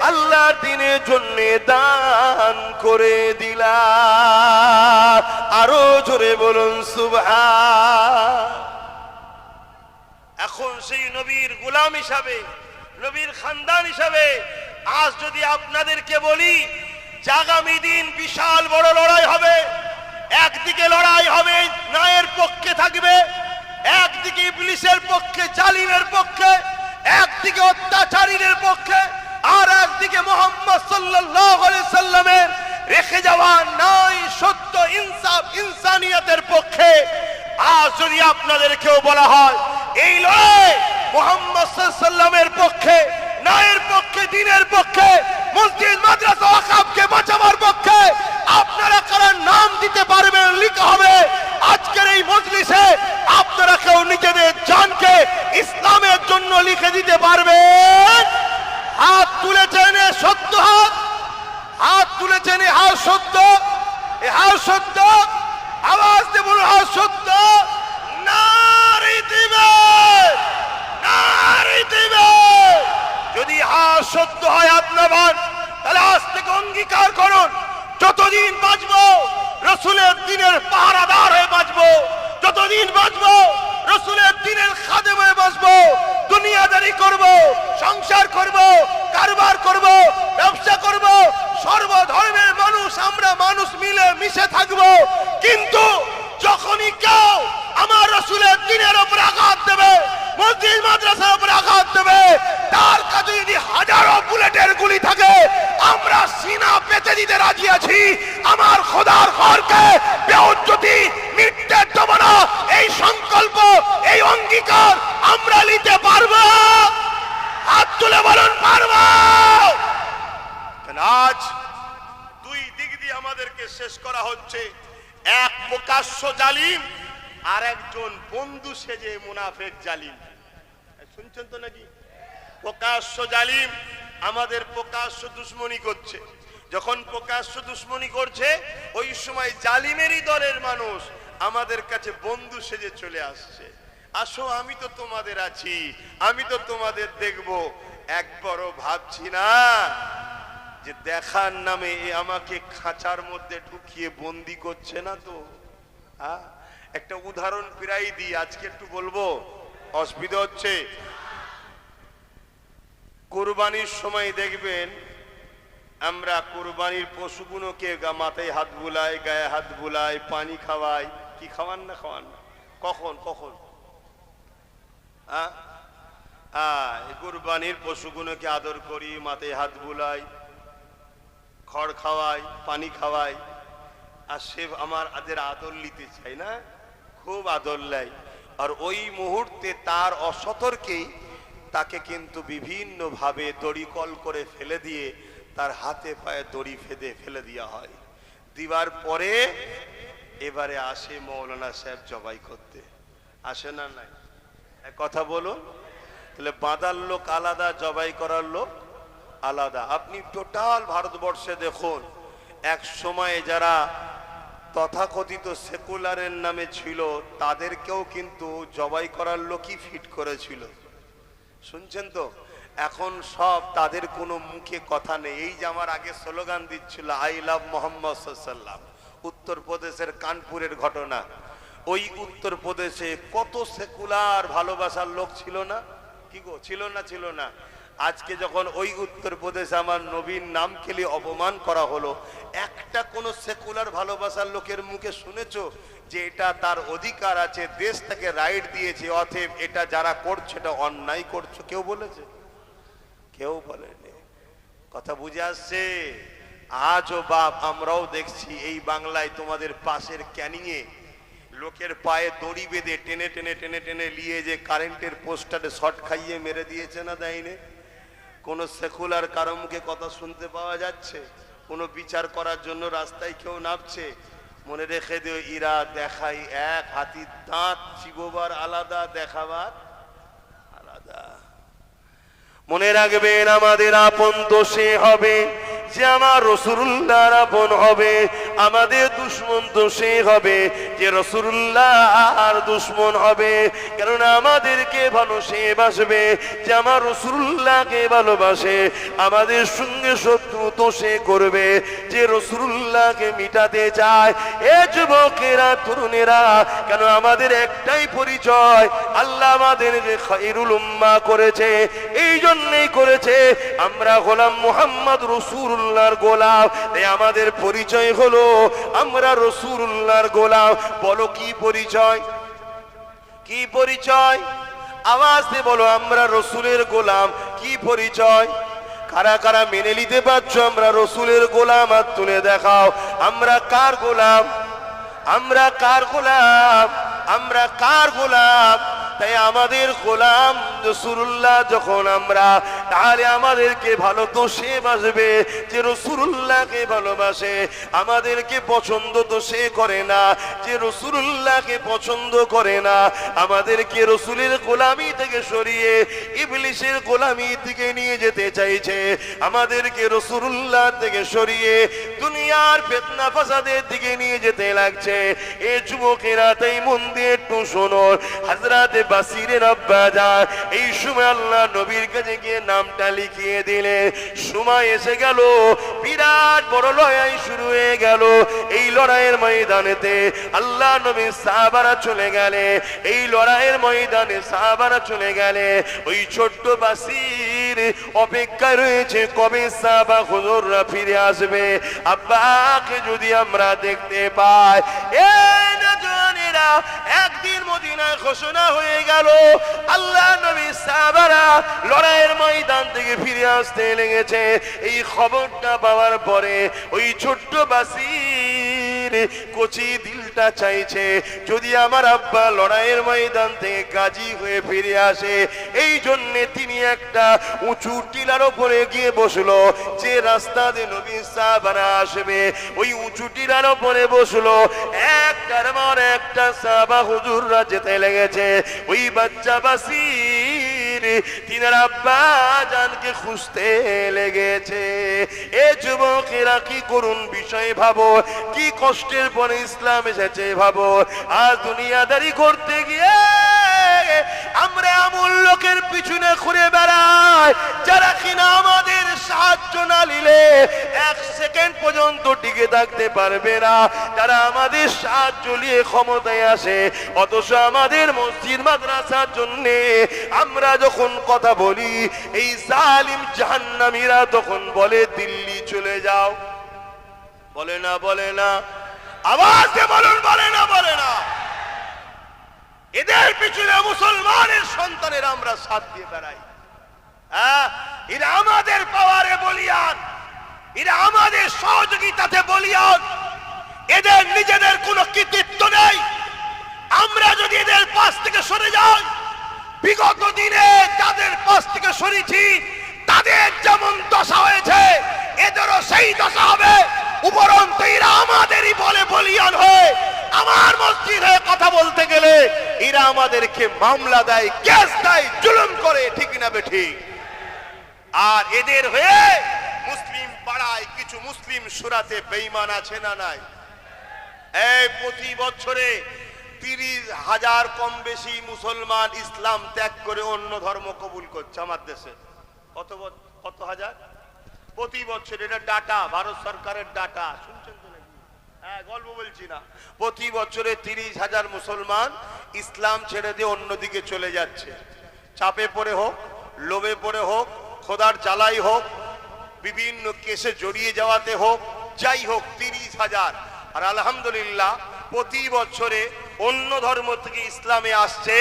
Speaker 1: আল্লাহর দ্বীনের জন্য দান করে দিলাম। আরো জোরে বলুন সুবহান। এখন সেই নবীর গোলাম হিসাবে, নবীর খানদান হিসাবে আজ যদি আপনাদেরকে বলি যে আগামী দিন বিশাল বড় লড়াই হবে, একদিকে লড়াই হবে ন্যায়ের পক্ষে থাকবে, একদিকে ইবলিসের পক্ষে, জালিমের পক্ষে, একদিকে অত্যাচারীদের পক্ষে, আর একদিকে মুহাম্মদ সাল্লাল্লাহু আলাইহি সাল্লামের রেখে যাওয়া ন্যায়, সত্য, ইনসাফ, ইনসানিয়তের পক্ষে। আজ যদি আপনাদেরকেও বলা হয় এই লড়াই মুহাম্মদ সাল্লাল্লাহু আলাইহি সাল্লামের পক্ষে, ন্যায়ের পক্ষে, দ্বীনের পক্ষে, মসজিদ মাদ্রাসা ওয়াকফকে বাঁচাবার পক্ষে, আপনারা কারা নাম দিতে পারবেন? লিখা হবে আজকের এই মজলিসে। আপনারা কেউ নিজেদের জানকে ইসলামের জন্য লিখে দিতে পারবেন? হাত তুলেছেন সত্য, হাত তুলেছেন, হাত সত্য, হাত সত্য, আওয়াজ দিয়ে বলুন হাত সত্য। নারী দিবে, নারী দিবে। যদি হাত সত্য হয় আপনার, তাহলে আজ থেকে অঙ্গীকার করুন যতদিন বাঁচবো রাসূলের দ্বীনের পাহারাদার হয়ে বাঁচবো, যতদিন বাঁচবো রাসূলের দ্বীনের খাদেম হয়ে বাঁচবো, দুনিয়াদারি করব, সংসার করব, কারবার করব, ব্যবসা করব, সর্বধর্মের মানুষ আমরা মানুষ মিলে মিশে থাকবো। কিন্তু যখনই কেউ আমার রাসূলের দ্বীনের উপর আঘাত দেবে, মসজিদ মাদ্রাসার উপর আঘাত দেবে, তার কাছে যদি হাজারো বুলেটের গুলি থাকে আমরা সিনা পেতে দিতে রাজি আছি। আমার খোদার ঘরকে বেইজ্জতি মিটতে দেব না, এই সংকল্প, এই অঙ্গীকার আমরা নিতে পারবো। হাত তুলে বলুন পারবো। আজ দুই দিক দিয়ে আমাদেরকে শেষ করা হচ্ছে, এক প্রকাশ্য জালিম আর একজন বন্ধু সেজে মুনাফেক জালিম। শুনছেন তো নাকি? প্রকাশ্য জালিম আমাদের প্রকাশ্য দুশ্মনী করছে, যখন প্রকাশ্য দুশ্মনী করছে ওই সময় জালিমেরই দলের মানুষ আমাদের কাছে বন্ধু সেজে চলে আসছে। আসো আমি তো তোমাদের আছি, আমি তো তোমাদের দেখব। একবারও ভাবছি না যে দেখার নামে আমাকে খাঁচার মধ্যে ঢুকিয়ে বন্দি করছে না তো? একটা উদাহরণ প্রায় দিই, আজকে একটু বলবো, অসুবিধা হচ্ছে? কুরবানির সময় দেখবেন আমরা কুরবানির পশুগুলোকে মাথায় হাত বুলাই, গায়ে হাত বুলাই, পানি খাওয়াই। কি খাওয়ান না? খাওয়ান না? কখন কখন? কুরবানির পশুগুলোকে আদর করি, মাথায় হাত বুলাই, খড় খাওয়াই, পানি খাওয়াই, আর সে আমাদের আদর নিতে চাই না, খুব আদর নেয়। আর ওই মুহূর্তে তার অসতর্কেই তাকে কিন্তু বিভিন্ন ভাবে দড়িকল করে ফেলে দিয়ে তার হাতে পায়ে দড়ি ফেলে দেওয়া হয়। দিবার পরে এবারে আসে মৌলানা সাহেব জবাই করতে। আসে না নাই? এক কথা বলুন, তাহলে বাঁধার লোক আলাদা, জবাই করার লোক আলাদা। আপনি টোটাল ভারতবর্ষে দেখুন, এক সময়ে যারা তথাকথিত সেকুলারের নামে ছিল তাদেরকেও কিন্তু জবাই করার লোকই ফিট করেছিল। শুনছেন তো? এখন সব তাদের কোনো মুখে কথা নেই। এই যে আমার আগে স্লোগান দিচ্ছিল আই লাভ মোহাম্মদ সাল্লাল্লাহু, উত্তরপ্রদেশের কানপুরের ঘটনা। ওই উত্তরপ্রদেশে কত সেকুলার ভালোবাসার লোক ছিল না? কি গো, ছিল না? ছিল না? আজকে যখন ওই উত্তরপ্রদেশে আমার নবীর নাম খেলে অপমান করা হলো, একটা কোন সেকুলার ভালোবাসার লোকের মুখে শুনেছো যে এটা তার অধিকার আছে, দেশ তাকে রাইট দিয়েছে, অতএব এটা যারা করছে এটা অন্যায় করছো? কেউ বলেছে? কেউ বলেনি। কথা বুঝে আসছে? আজও বাপ আমরাও দেখছি এই বাংলায় তোমাদের পাশের ক্যানিংয়ে লোকের পায়ে দড়ি বেঁধে টেনে টেনে টেনে টেনে নিয়ে যে কারেন্টের পোস্টারে শর্ট খাইয়ে মেরে দিয়েছে না, দেয়নি? কোন সেকুলার কারো মুখে কথা শুনতে পাওয়া যাচ্ছে? কোনো বিচার করার জন্য রাস্তায় কেউ নামছে? মনে রেখে দিও, ইরা দেখাই এক, হাতির দাঁত চিবোবার আলাদা, দেখাবার আলাদা। মনে রাখবেন, আমাদের আপন তো সে হবে যে আমার রাসূলুল্লাহর আপন হবে, আমাদের দুশমন তো সে হবে যে রাসূলুল্লাহর দুশমন হবে। কারণ আমাদেরকে ভালো সে বাসবে যে আমার রাসূলুল্লাহকে ভালোবাসে, আমাদের সঙ্গে শত্রু তো সে করবে যে রাসূলুল্লাহকে মিটাতে চায়। এ যুবকেরা, তরুণেরা, কেন আমাদের একটাই পরিচয়, আল্লাহ আমাদের যে খায়রুল উম্মাহ করেছে, এই জন্যই করেছে আমরা গোলাম মুহাম্মদ রাসূলুল্লাহর গোলাম। তাই আমাদের পরিচয় হলো আমরা রাসূলুল্লাহর গোলাম। বলো কি পরিচয়? কি পরিচয়? আওয়াজ দিয়ে বলো, আমরা রাসূলের গোলাম। কি পরিচয়? কারা কারা মেনে নিতে পারছো আমরা রাসূলের গোলাম? হাত তুলে দেখাও। আমরা কার গোলাম? আমরা কার গোলাম? আমরা কার গোলাম? তাই আমাদের গোলাম রাসূলুল্লাহ যখন আমরা, তাহলে আমাদেরকে ভালো তো সে বাসবে যে রাসূলুল্লাহকে ভালোবাসে। আমাদেরকে পছন্দ তো সে করে না যে রাসূলুল্লাহকে পছন্দ করে না। আমাদেরকে রাসূলের গোলামি থেকে সরিয়ে ইবলিসের গোলামি থেকে নিয়ে যেতে চাইছে। আমাদেরকে রাসূলুল্লাহ থেকে সরিয়ে দুনিয়ার ফিতনা ফাসাদের দিকে নিয়ে যেতে লাগছে। এ যুবকেরা, তাই মন দিয়ে একটু শোনো। হযরত বাসিরের আব্বা যান এই সময় আল্লাহ নবীর কাছে গিয়ে নামটা লিখিয়ে দিলে। সময় এসে গেল, বিরাট বড় লড়াই শুরু হয়ে গেল। এই লড়াইয়ের ময়দানেতে আল্লাহ নবী সাহাবারা চলে গেলে। এই লড়াইয়ের ময়দানে সাহাবারা চলে গেলে। ওই ছোট্ট বাসির অপেক্ষায় রয়েছে কবে সাহাবা হুজুররা ফিরে আসবে, আব্বাকে যদি আমরা দেখতে পাই। একদিন মদিনায় ঘোষণা হয়ে গেল, আল্লাহ নবী সাহাবারা লড়াইয়ের ময়দান থেকে ফিরে আসতে লেগেছে। এই খবরটা পাওয়ার পরে ওই ছোট্ট বাসির কচি দিলটা চাইছে যদি আমার আব্বা লড়াইয়ের ময়দান থেকে গাজী হয়ে ফিরে আসে। এই জন্যে তিনি একটা উঁচু টিলার উপরে গিয়ে বসলো। যে রাস্তা দিয়ে নবী সাহাবারা আসবে ওই উঁচু টিলার উপরে বসলো। একটার পর একটা সাহাবা হুজুররা যেতে লেগেছে। ওই বাচ্চা বাসির তিনার আব্বা জানকে খুঁজতে লেগেছে। এ যুবকেরা, কি করুন বিষয় ভাবো, কি কষ্টের পরে ইসলাম এসেছে ভাবো। আজ দুনিয়াদারি করতে গিয়ে আমরা এমন লোকের পিছনে ঘুরে বেড়াই যারা কিনা আমাদের সাহায্য না নিলে এক সেকেন্ড পর্যন্ত টিকে থাকতে পারবে না। তারা আমাদের সাহায্য নিয়ে ক্ষমতায় আসে, অথচ আমাদের মসজিদ মাদ্রাসার জন্য আমরা যখন কথা বলি, এই জালিম জাহান্নামীরা তখন বলে দিল্লি চলে যাও। বলে না? বলে না? আওয়াজ দিয়ে বলুন, বলে না? বলে না? এদের পিছনে মুসলমানের সন্তানের আমরা সাথ দিয়ে বেড়াই। এরা আমাদের পাওয়ারে বলিয়ান, এরা আমাদের সহযোগিতাতে বলিয়ান। এদের নিজেদের কোনো কৃতিত্ব নেই। আমরা যদি এদের পাশ থেকে সরে যাই, বিগত দিনে যাদের পাশ থেকে সরেছি তাদের যেমন দশা হয়েছে এদেরও সেই দশা হবে। উপরন্তু এরা আমাদেরই বলে বলিয়ান হয়ে আমার মসজিদে কথা বলতে গেলে এরা আমাদেরকে মামলা দেয়, কেস দেয়, জুলুম করে, ঠিক না বেঠিক? আর এদের হয়ে মুসলিম পাড়ায় কিছু মুসলিম সুরাতে বেঈমান আছে না নাই? এই প্রতি বছরে 30,000 কম বেশি মুসলমান ইসলাম ত্যাগ করে অন্য ধর্ম কবুল করছে আমার দেশে। কত হাজার প্রতি বছর? এটা ডাটা, ভারত সরকারের ডাটা, শুনছেন তো নাকি? হ্যাঁ, গল্প বলছি না। প্রতি বছরে 30,000 মুসলমান ইসলাম ছেড়ে দিয়ে অন্যদিকে চলে যাচ্ছে। চাপে পড়ে হোক, লোভে পড়ে হোক, খোদার জ্বালাই হোক, বিভিন্ন কেসে জড়িয়ে যাওয়াতে হোক, যাই হোক 30,000। আর আলহামদুলিল্লাহ প্রতি বছরে অন্য ধর্ম থেকে ইসলামে আসছে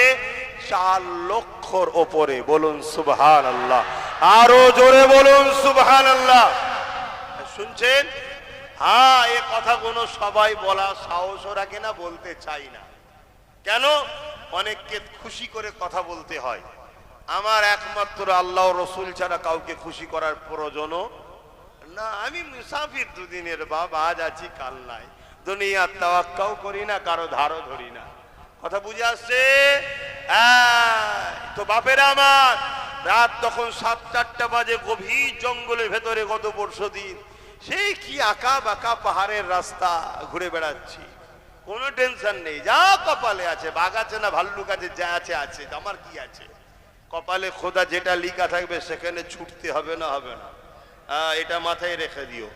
Speaker 1: 4 লক্ষর ওপরে। বলুন সুবহানাল্লাহ, আরো জোরে বলুন সুবহানাল্লাহ। শুনছেন? হ্যাঁ, এ কথাগুলো সবাই বলা সাহসও রাখে না, বলতে চাই না। কেন? অনেককে খুশি করে কথা বলতে হয়। আমার একমাত্র আল্লাহ রসুল ছাড়া কাউকে খুশি করার প্রয়োজনও না। আমি মুসাফির, দুদিনের বাবা, আজ আছি কাল নাই। দুনিয়ার তাওয়াক্কাও করি না, কারো ধারও ধরি না। কথা বুঝে আসছে? তো বাপেরা আমার, রাত তখন 7-8টা বাজে, গভীর জঙ্গলের ভেতরে গত পরশুদিন সেই কি আঁকা বাঁকা পাহাড়ের রাস্তা ঘুরে বেড়াচ্ছি। কোনো টেনশন নেই, যা কপালে আছে, বাঘ আছে না ভাল্লুক আছে, যা আছে আছে, আমার কি আছে? কপালে খোদা যেটা লিখা থাকবে সেখানে ছুটতে হবে না, হবে না, এটা মাথায় রেখে দিও।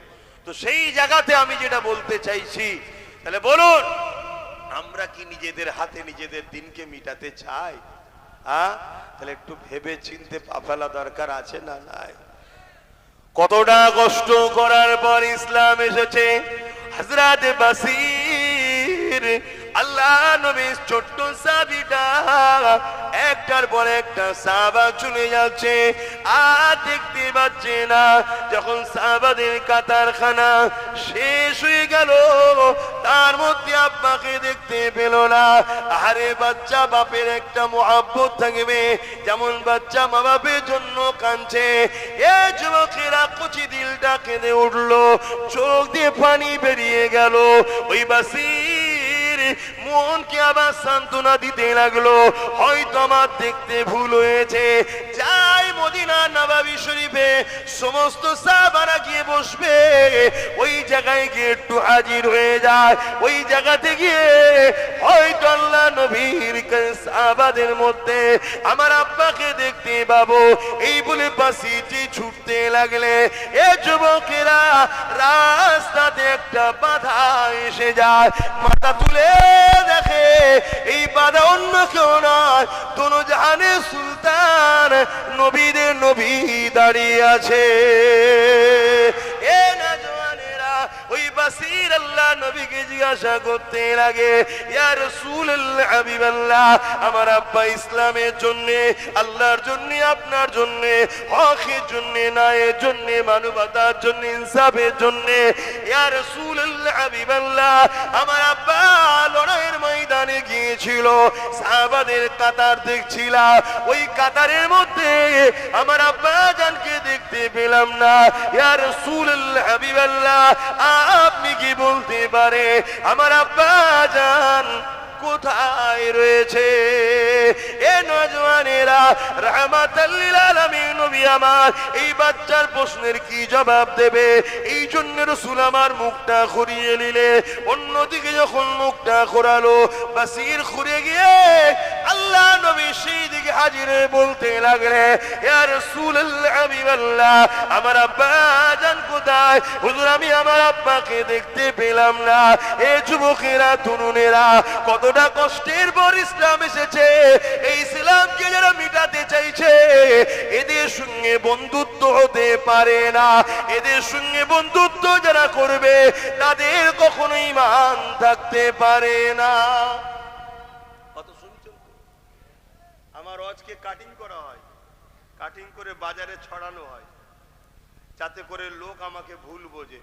Speaker 1: তো সেই জায়গাতে আমি যেটা বলতে চাইছি, তাহলে বলুন, আমরা কি নিজেদের হাতে নিজেদের দিনকে মিটাতে চাই? তাহলে একটু ভেবে চিনতে পা ফেলা দরকার আছে না নাই? কতটা কষ্ট করার পর ইসলাম এসেছে। হযরত বাসীর আল্লাহ নবীর ছোট্ট সাহাবীটা একটার পর একটা সাহাবা চলে যাচ্ছে, আর দেখতে পাচ্ছে না। যখন সাহাবাদের কাতারখানা শেষ হয়ে গেল, তার মধ্যে আব্বাকে দেখতে পেল না। আরে বাচ্চা বাপের একটা মহব্বত থাকবে, যেমন বাচ্চা মা বাপের জন্য কাঁদছে। এ যুবকেরা কচি দিলটা কেঁদে উঠলো, চোখ দিয়ে পানি বেরিয়ে গেল। ওই বাসীর মনকে আবার সান্ত্বনা দিতে লাগলো, হয়তো আমার দেখতে ভুল হয়েছে। যাই মদিনা নববী শরীফে সমস্ত সাহাবারা গিয়ে বসবে, ওই জায়গায় গিয়ে একটু হাজির হয়ে যায়। ওই জায়গাতে গিয়ে হয়তো আল্লাহ নবীর সাহাবাদের মধ্যে আমার আব্বাকে দেখতে পাবো, এই বলে বাসিটি ছুটতে লাগলে। এ যুবকেরা রাস্তাতে একটা বাধা এসে যায়, মাথা তুলে দেখে এই বাধা অন্য কেউ নয়, দোনো জাহানের সুলতান নবীদের নবী দাঁড়িয়ে আছে। এ না জওয়ানেরা, ওই বাসীর আল্লাহ নবীকে জিজ্ঞাসা করতে লাগে, ইয়া রাসূলুল্লাহ, হাবিবাল্লাহ, আমার আব্বা ইসলামের জন্য, আল্লাহর জন্য, আপনার জন্য, হকের জন্য, ন্যায়ের জন্য, মানবতার জন্য, ইনসাফের জন্য, ইয়া রাসূলুল্লাহ, হাবিবাল্লাহ, আমার আব্বা লড়াইয়ের ময়দানে গিয়েছিল, সাহাবাদের কাতার দেখছিলাম, ওই কাতারের মধ্যে আমার আব্বা জানকে দেখতে পেলাম না। ইয়া রাসূলুল্লাহ, হাবিবাল্লাহ, আপনি কি বলতে পারে আমার আব্বা জান কোথায় রয়েছে? এ নওজওয়ানেরা, রাহমাতাল লিল আলামিন নবী আমার এই বাচ্চার প্রশ্নের কি জবাব দেবে? এই জন্য রাসূল আমার মুখটা ঘুরিয়ে নিলে। অন্যদিকে যখন মুখটা ঘোরালো, বাসীর ঘুরে গিয়ে আল্লাহ নবী সেই দিকে হাজির হয়ে বলতে লাগলে, ইয়া রাসূলুল্লাহ, হাবিবাল্লাহ, আমার আব্বা জান কোথায়? হুজুর, আমি আমার আব্বাকে দেখতে পেলাম না। এ যুবকেরা, তরুণেরা, কতটা কষ্টের পর ইসলাম এসেছে। এই ইসলামকে যারা মিটাতে চাইছে, এদের সঙ্গে বন্ধুত্ব হতে পারে না। এদের সঙ্গে বন্ধুত্ব যারা করবে, তাদের কখনো ঈমান থাকতে পারে না। কত শুনছেন? আমার আজকে কাটিং করা হয়, কাটিং করে বাজারে ছড়ানো হয়, যাতে করে লোক আমাকে ভুল বোঝে,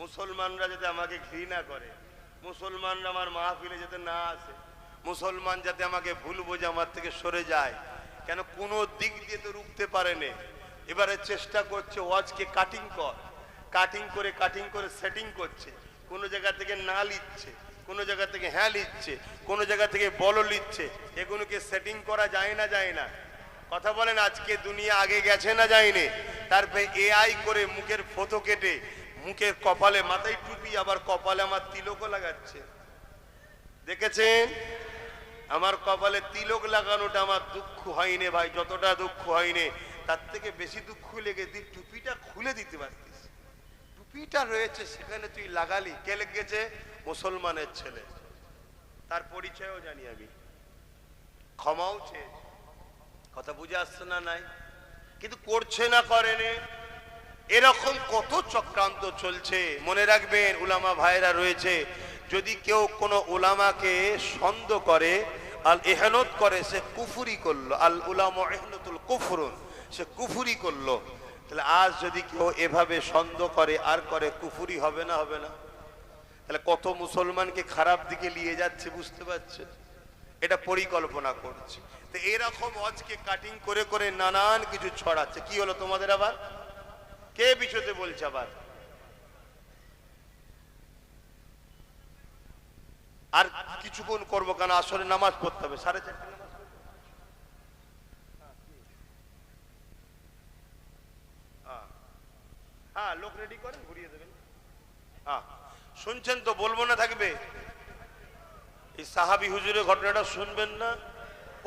Speaker 1: মুসলমানরা যাতে আমাকে ঘৃণা করে, মুসলমানরা আমার মাহফিলে যাতে না আসে, মুসলমান যাতে আমাকে ভুল বোঝে, আমার থেকে সরে যায়। কেন? কোনো দিক দিয়ে তো রুখতে পারেনি। এবারে চেষ্টা করছে, ওয়াজকে কাটিং কর, কাটিং করে সেটিং করছে, কোনো জায়গা থেকে না লিখছে, কোনো জায়গা থেকে হ্যাঁ লিখছে, কোনো জায়গা থেকে বল লিখছে। এগুলোকে সেটিং করা যায় না, যায় না? কথা বলেন, আজকে দুনিয়া আগে গেছে না যায়নি? তারপরে এআই করে মুখের ফটো কেটে মুখের কপালে, মাথায় টুপি, আবার কপালে আমার তিলকও লাগাচ্ছে। দেখেছেন? আমার কপালে তিলক লাগানোটা আমার দুঃখ হয়নি ভাই, যতটা দুঃখ হয়নি তার থেকে বেশি দুঃখ লেগেছে টুপিটা খুলে দিতে পারতিস। টুপিটা রয়েছে সেখানে তুই লাগালি, কে লেগেছে? মুসলমানের ছেলে, তার পরিচয়ও জানি আমি, ক্ষমাও চেয়েছে। কথা বুঝে আসছে না? নাই, কিন্তু করছে না, করেনি। এরকম কত চক্রান্ত চলছে। মনে রাখবেন, উলামা ভাইরা রয়েছে, যদি কেউ কোনো উলামাকে সন্দেহ করে, আল ইহনত করে, সে কুফরি করলো। আল উলামা ইহনতুল কুফরুন, সে কুফরি করলো। তাহলে আজ যদি কেউ এভাবে সন্দেহ করে আর করে, কুফরি হবে না? হবে না? তাহলে কত মুসলমানকে খারাপ দিকে নিয়ে যাচ্ছে, বুঝতে পারছেন? এটা পরিকল্পনা করছে। তো এরকম আজকে কাটিং করে করে নানান কিছু ছড়াচ্ছে। কি হলো তোমাদের আবার? কে পিছতে বলছে আবার? আর কিছুক্ষণ করবো, কেন আসলে নামাজ পড়তে হবে, 4:30 নামাজ। হ্যাঁ, লোক রেডি করেন, ঘুরিয়ে দেবেন। হ্যাঁ, শুনছেন তো? বলবো না থাকবে? এই সাহাবী হুজুরের ঘটনাটা শুনবেন না?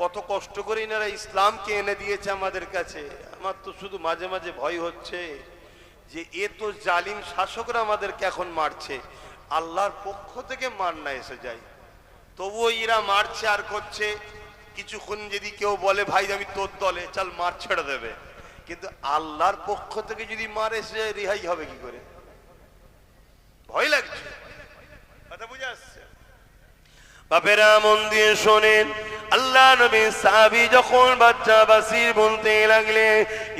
Speaker 1: কত কষ্ট করে এনারা ইসলামকে এনে দিয়েছে আমাদের কাছে। আমার তো শুধু মাঝে মাঝে ভয় হচ্ছে যে এ তো জালিম শাসকরা আমাদেরকে এখন মারছে, আল্লাহর পক্ষ থেকে মার না এসে যায়, তবুও এরা মারছে আর করছে। কিছুক্ষণ যদি কেউ বলে ভাই আমি তোর দলে, চল মার ছেড়ে দেবে, কিন্তু আল্লাহর পক্ষ থেকে যদি মার এসে যায়, রেহাই হবে কি করে? ভয় লাগছে। কথা বুঝে আসছে? বাপেরা মন দিয়ে শোনেন, আল্লাহ নবী সাহাবী যখন বাচ্চা বাসির বলতে লাগলে,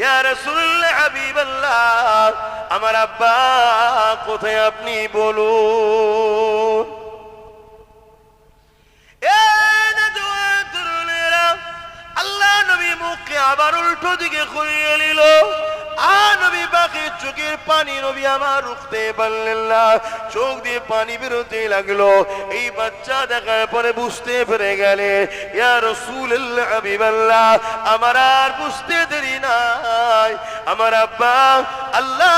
Speaker 1: ইয়া রাসূলুল্লাহ হাবিবাল্লাহ, আমার আব্বা কোথায় আপনি বলুন। আল্লাহ নবী মুখকে আবার উল্টো দিকে ঘুরিয়ে নিল। নবী বাকি চোখের পানি নবী আমার রুখতে পারলেন না, চোখ দিয়ে পানি বেরোতে লাগলো। এই বাচ্চা দেখার পরে বুঝতে পেরে গেলে, ইয়া রাসূলুল্লাহ হাবিবাল্লাহ, আমার আর বুঝতে দেরি নাই, আমার আব্বা আল্লাহ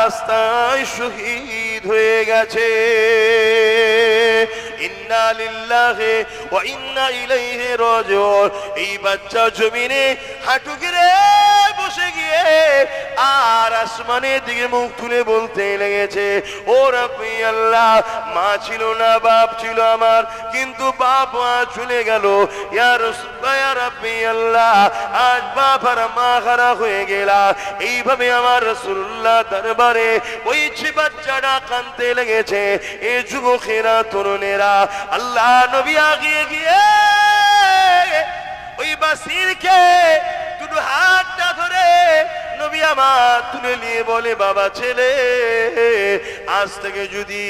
Speaker 1: রাস্তায় শহীদ হয়ে গেছে। ইন্না লিল্লাহি ওয়া ইন্না ইলাইহি রাজিউন। এই বাচ্চা জমিনে হাঁটু গেড়ে বসে গিয়ে আর আসমানের দিকে মুখ তুলে বলতে লেগেছে, ও রাব্বি আল্লাহ, মা ছিল না, বাপ ছিল আমার, কিন্তু বাপ চলে গেল। ইয়া রাসূলুল্লাহ, ইয়া রাব্বি আল্লাহ, আজ বাপ আর মা হারা হয়ে গেলা। এইভাবে আমার রাসূলুল্লাহ দরবারে ওই বাচ্চাটা কাঁদতে লেগেছে। এই যুবকেরা, তরুণেরা, আল্লাহ নবী আগিয়ে গিয়ে ওই বাসিরকে দুটো হাতটা ধরে নবী আমার তুলে নিয়ে বলে, বাবা ছেলে, আজ থেকে যদি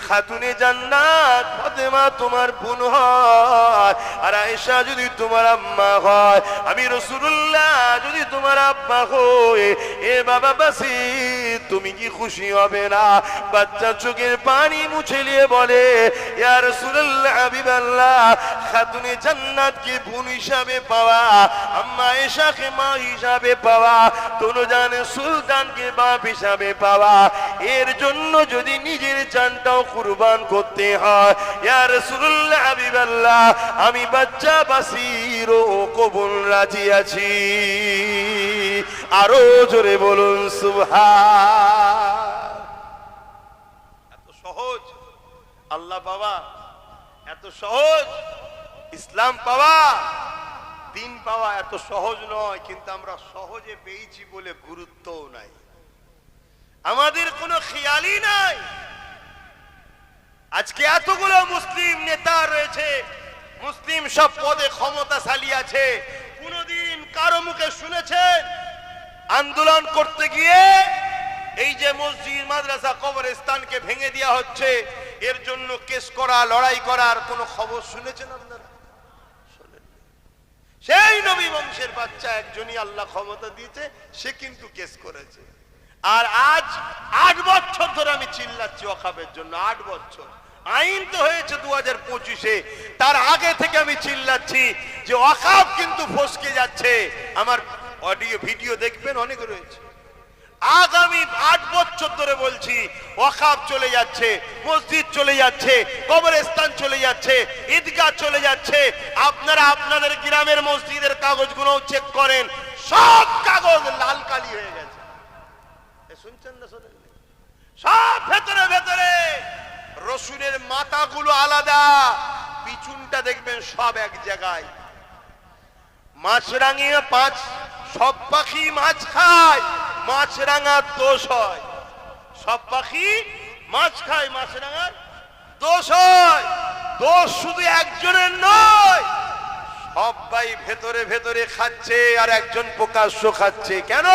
Speaker 1: খাতুনে জান্নাত ফাতেমা তোমার বোন হয়, আর আয়েশা যদি তোমার আম্মা হয়, আমি রাসূলুল্লাহ যদি তোমার আব্বা হই, এ বাবা বাসির তুমি কি খুশি হবে না? বাচ্চা চোখের পানি মুছে নিয়ে বলে, ইয়া রাসূলুল্লাহ হাবিবাল্লাহ, খাতুনে জান্নাত কি বোন হিসাবে পাওয়া, আম্মা আয়েশাকে মা হিসাবে পাওয়া, জানে সুলতানকে বাপ হিসাবে পাওয়া, এর জন্য যদি নিজের জানটাও কুরবান করতে হয়, ইয়া রাসূলুল্লাহ হাবিবাল্লাহ, আমি বাচ্চা বাসিরও কবুল রাজি আছি। আরো জোরে বলুন সুবহান। এত সহজ আল্লাহ পাওয়া, এত সহজ ইসলাম পাওয়া, দিন পাওয়া এত সহজ নয়। কিন্তু আমরা সহজে পেয়েছি বলে গুরুত্বও নাই, আমাদের কোনো খেয়ালই নাই। আজকে এতগুলো মুসলিম নেতা রয়েছে, মুসলিম সব পদে ক্ষমতাশালী আছে, কোনদিন কারো মুখে শুনেছেন আন্দোলন করতে গিয়ে এই যে মসজিদ, মাদ্রাসা, কবরস্থানকে ভেঙে দেওয়া হচ্ছে, এর জন্য কেস করা, লড়াই করার কোনো খবর শুনেছেন আপনারা? সেই নবী বংশের বাচ্চা একজনই আল্লাহ ক্ষমতা দিয়েছে, সে কিন্তু কেস করেছে।
Speaker 2: আর আজ 8 বছর ধরে আমি চিল্লাচ্ছি ওয়াকাফের জন্য। 8 বছর আইন তো হয়েছে 2025-এ, তার আগে থেকে আমি চিল্লাচ্ছি যে ওয়াকাফ কিন্তু ফসকে যাচ্ছে। আমার অডিও ভিডিও দেখবেন, অনেক রয়েছে। আগামী 8 বছর ধরে বলছি ওয়াকাফ চলে যাচ্ছে, মসজিদ চলে যাচ্ছে, কবরস্থান চলে যাচ্ছে, ঈদগাহ চলে যাচ্ছে। আপনারা আপনাদের গ্রামের মসজিদের কাগজগুলো চেক করেন, সব কাগজ লাল কালি হয়ে গেছে। শুনছেন না শোনেন? সব ভেতরে ভেতরে রসুনের মাথাগুলো আলাদা, পিছনটা দেখবেন সব এক জায়গায়। মাছরাঙিয়ে 5 সব পাখি মাছ খায়, মাছরাঙার দোষ হয়। সব পাখি মাছ খায়, মাছরাঙার দোষ হয়। দোষ শুধু একজনের নয়, সবাই ভেতরে ভেতরে খাচ্ছে আর একজন প্রকাশ্য খাচ্ছে। কেন?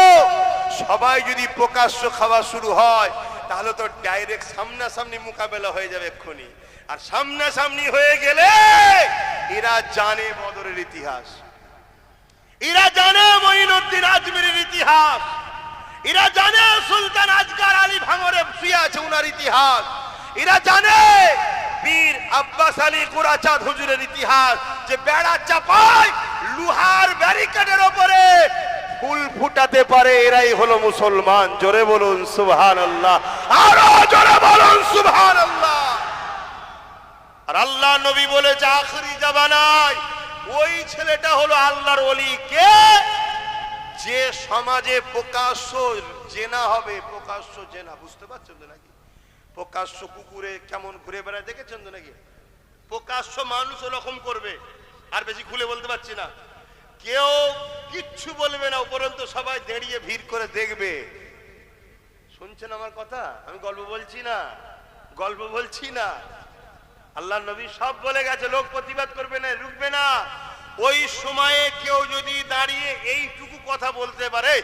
Speaker 2: সবাই যদি প্রকাশ্য খাওয়া শুরু হয় তাহলে তো ডাইরেক্ট সামনাসামনি মোকাবেলা হয়ে যাবে এক্ষুনি। আর সামনাসামনি হয়ে গেলে এরা জানে বদরের ইতিহাস, এরা জানে মঈনুদ্দিন আজমিরের ইতিহাস, এরা জানে সুলতান আজগার আলী ভাঙরে শুয়ে আছে উনার ইতিহাস, এরা জানে বীর আব্বাস আলী কুরাচাঁদ হুজুরের ইতিহাস, যে বেড়া চাপায় লোহার ব্যারিকেডের উপরে ফুল ফুটাতে পারে, এরাই হলো মুসলমান। জোরে বলুন সুবহানাল্লাহ, আরো জোরে বলুন সুবহানাল্লাহ। আর আল্লাহ নবী বলেছে আখিরি জামানায় ওই ছেলেটা হলো আল্লাহর ওলি। কে? যে সমাজে প্রকাশ্য জেনা হবে, প্রকাশ্য জেনা, বুঝতে পারছেন তো নাকি? প্রকাশ্য কুকুরে কেমন ঘুরে বেড়ায় দেখেছেন তো নাকি? প্রকাশ্য মানুষ ওরকম করবে। আর বেশি খুলে বলতে পারছি না, কেউ কিচ্ছু বলবে না, উপরন্ত সবাই দাঁড়িয়ে ভিড় করে দেখবে। শুনছেন আমার কথা? আমি গল্প বলছি না, গল্প বলছি না। আল্লাহ নবী সব বলে গেছে, লোক প্রতিবাদ করবে না, রুখবে না। ওই সময়ে কেউ যদি দাঁড়িয়ে এইটুকু কথা বলতে পারে,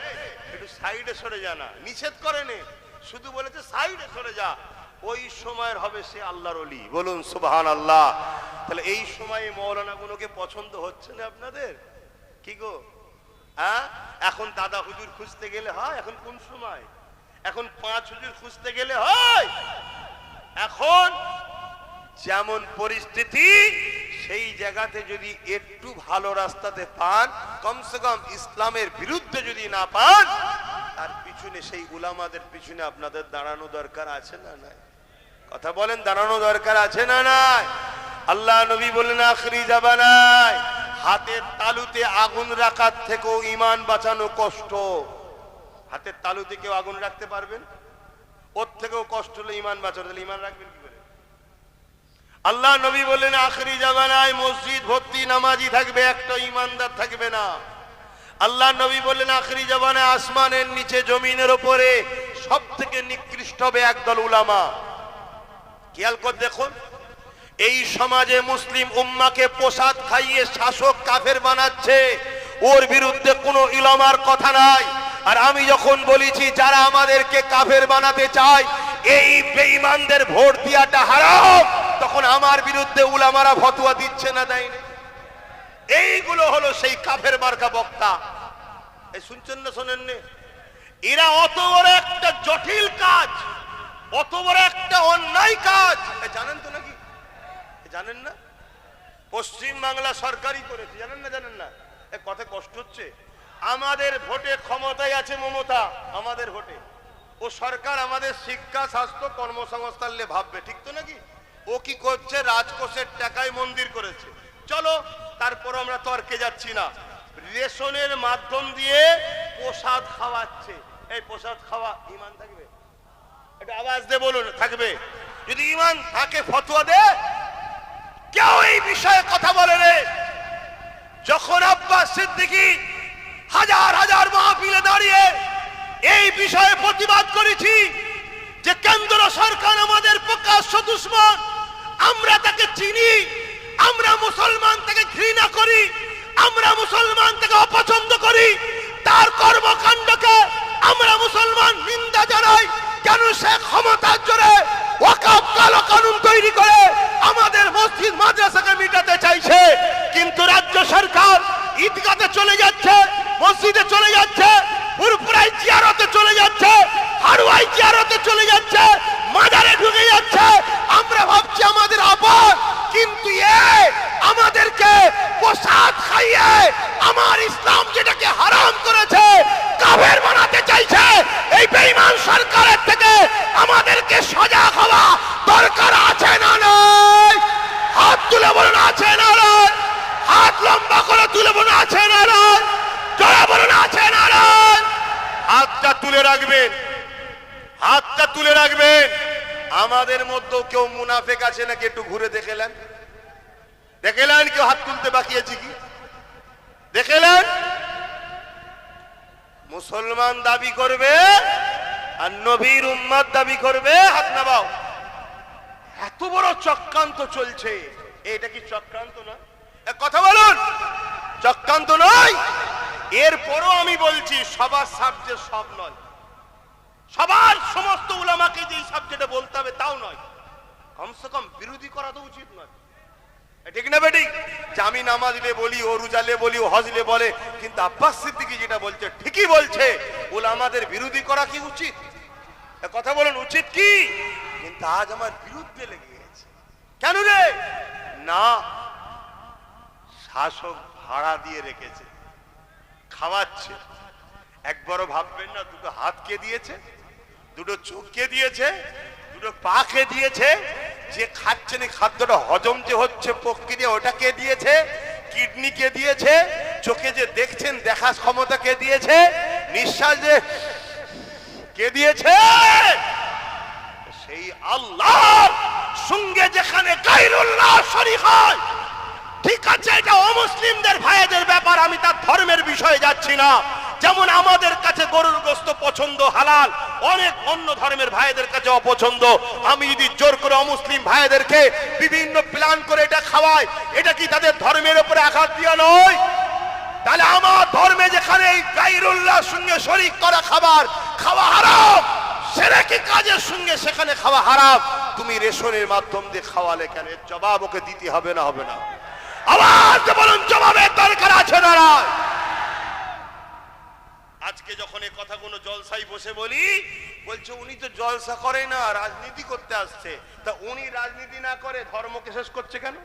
Speaker 2: একটু সাইডে সরে যা, না নিষেধ করেনি, শুধু বলেছে সাইডে সরে যা, ওই সময়ের হবে সে আল্লাহর ওলি। বলুন সুবহানাল্লাহ। তাহলে এই সময়ে মৌলানা গুলোকে পছন্দ হচ্ছে না আপনাদের? কি গো, হ্যাঁ? এখন দাদা হুজুর খুঁজতে গেলে হয়? এখন কোন সময়? এখন 5 হুজুর খুঁজতে গেলে হয়? এখন যেমন পরিস্থিতি, সেই জায়গাতে যদি একটু ভালো রাস্তাতে পান, কমসে কম ইসলামের বিরুদ্ধে যদি না পান, তার পিছনে সেই উলামাদের পিছনে আপনাদের দাঁড়ানো দরকার আছে না নাই? কথা বলেন, দাঁড়ানো দরকার আছে না নাই? আল্লাহ নবী বললেন আখিরি জামানায় হাতের তালুতে আগুন রাখার থেকেও ঈমান বাঁচানো কষ্ট। হাতের তালুতে কেউ আগুন রাখতে পারবেন? ওর থেকেও কষ্ট হলো ঈমান বাঁচানো। তাহলে ঈমান রাখবেন কি করে? আল্লাহ নবী বললেন আখিরি জামানায় মসজিদ ভর্তি নামাজি থাকবে, একটা ঈমানদার থাকবে না। আল্লাহ নবী বললেন আখিরি জামানায় আসমানের নিচে জমিনের উপরে সব থেকে নিকৃষ্ট হবে একদল উলামা। খেয়াল করে দেখুন, এই সমাজে মুসলিম উম্মাকে প্রসাদ খাইয়ে শাসক কাফের বানাচ্ছে, ওর বিরুদ্ধে কোনো ইলামার কথা নাই। আর আমি যখন বলেছি যারা আমাদেরকে কাফের বানাতে চায়, এই বেঈমানদের ভোট দেওয়াটা হারাম, তখন আমার বিরুদ্ধে উলামারা ফতোয়া দিচ্ছে না, দেয়নি? এইগুলো হলো সেই কাফের মার্কা বক্তা। এই শুনছেন না শোনেননি? এরা অত বড় একটা জটিল কাজ, অত বড় একটা অন্যায় কাজ জানেন তো নাকি? জানেন না? পশ্চিম বাংলা সরকারই করেছে, জানেন না? জানেন না? কথা কষ্ট হচ্ছে। আমাদের ভোটে ক্ষমতায় আছে মমতা, আমাদের ভোটে ও সরকার আমাদের শিক্ষা, স্বাস্থ্য, কর্মসংস্থান নিয়ে ভাববে, ঠিক তো নাকি? ও কি করছে? রাজকোষের টাকায় মন্দির করেছে। চলো, তারপর আমরা তর্কে যাচ্ছি না। রেশনের মাধ্যম দিয়ে প্রসাদ খাওয়াচ্ছে। এই প্রসাদ খাওয়া ঈমান থাকবে? এটা আওয়াজ দিয়ে বলুন, থাকবে? যদি ঈমান থাকে ফতোয়া দে। কেউ এই বিষয়ে কথা বলে রে। যখন আব্বাস সিদ্দিকী হাজার হাজার মাহফিলে দাঁড়িয়ে এই বিষয়ে প্রতিবাদ করেছি যে কেন্দ্র সরকার আমাদের প্রকাশ্য দুশমন, আমরা তাকে চিনি, আমরা মুসলমান তাকে ঘৃণা করি, আমরা মুসলমান তাকে অপছন্দ করি, তার কর্মকাণ্ডকে আমরা মুসলমান নিন্দা জানাই। কেন সে ক্ষমতার জোরে ওয়াকফ কালো কানুন তৈরি করে আমাদের মসজিদ মাদ্রাসাকে মিটাতে চাইছে, কিন্তু রাজ্য সরকার ঈদগাতে চলে যাচ্ছে, মসজিদে চলে যাচ্ছে, পুরপুরায় জিয়ারতে চলে যাচ্ছে, বুঝবেন আমাদের মধ্যেও কেউ মুনাফেক আছে নাকি একটু ঘুরে দেখেলেন, দেখেলেন কেউ হাত তুলতে বাকি আছে কি দেখেলেন? মুসলমান দাবি করবে আর নবীর উম্মত দাবি করবে, হাত নামাও। এত বড় চক্রান্ত চলছে, এটা কি চক্রান্ত না? কথা বলুন, চক্রান্ত নয়? এরপরও আমি বলছি সবার সাবজেক্ট সব নয়, সবার সমস্ত উলামাকে যে সাবজেক্টে বলতে হবে তাও নয়, কমসে কম বিরোধী করা তো উচিত নয়। ঠিক না বেটি? যে আমি নামাজলে বলি, ও রোজালে বলি, ও হজলে বলে, কিন্তু আব্বাস সিদ্দিকী যেটা বলছে ঠিকই বলছে, উলামাদের বিরোধী করা কি উচিত? কথা বলুন, উচিত কি? কিন্তু আজ আমার বিরুদ্ধে লেগে গেছে। কেন রে? না, শাসক ভাড়া দিয়ে রেখেছে, খাওয়াচ্ছে। একবারও ভাববেন না দুটো হাত কে দিয়েছে, দুটো চোখ কে দিয়েছে, দুটো পা কে দিয়েছে, যে খাচ্ছেন এই খাদ্যটা হজম যে হচ্ছে প্রক্রিয়া ওটা কে দিয়েছে, কিডনি কে দিয়েছে, চোখে যে দেখছেন দেখার ক্ষমতা কে দিয়েছে, নিঃশ্বাস যে কে দিয়েছে? সেই আল্লাহর সঙ্গে যেখানে গায়রুল্লাহ শরীক হয়, ঠিক আছে এটা অমুসলিমদের ভাইদের ব্যাপার, আমি তার ধর্মের বিষয়ে যাচ্ছি না। যেমন আমাদের কাছে গরুর গোশত পছন্দ হালাল, অনেক অন্য ধর্মের ভাইদের কাছে অপছন্দ। আমি যদি জোর করে অমুসলিম ভাইদেরকে বিভিন্ন প্ল্যান করে এটা খাওয়াই, এটা কি তাদের ধর্মের উপরে আঘাত দিয়া নয়? তাহলে আমার ধর্মে যেখানে এই গায়রুল্লাহর সঙ্গে শরীক করা খাবার খাওয়া হারাম, শিরকি কাজের সঙ্গে সেখানে খাওয়া হারাম, তুমি রেশনের মাধ্যম দিয়ে খাওয়ালে কেন? এর জবাব ওকে দিতে হবে না? হবে না? আওয়াজ বলুন, জবাবের দরকার আছে না? আজকে যখন এই কথাগুলো জলসায় বসে বলি, বলছে উনি তো জলসা করে না, রাজনীতি করতে আসছে। তা উনি রাজনীতি না করে ধর্মকে শেষ করছে কেন?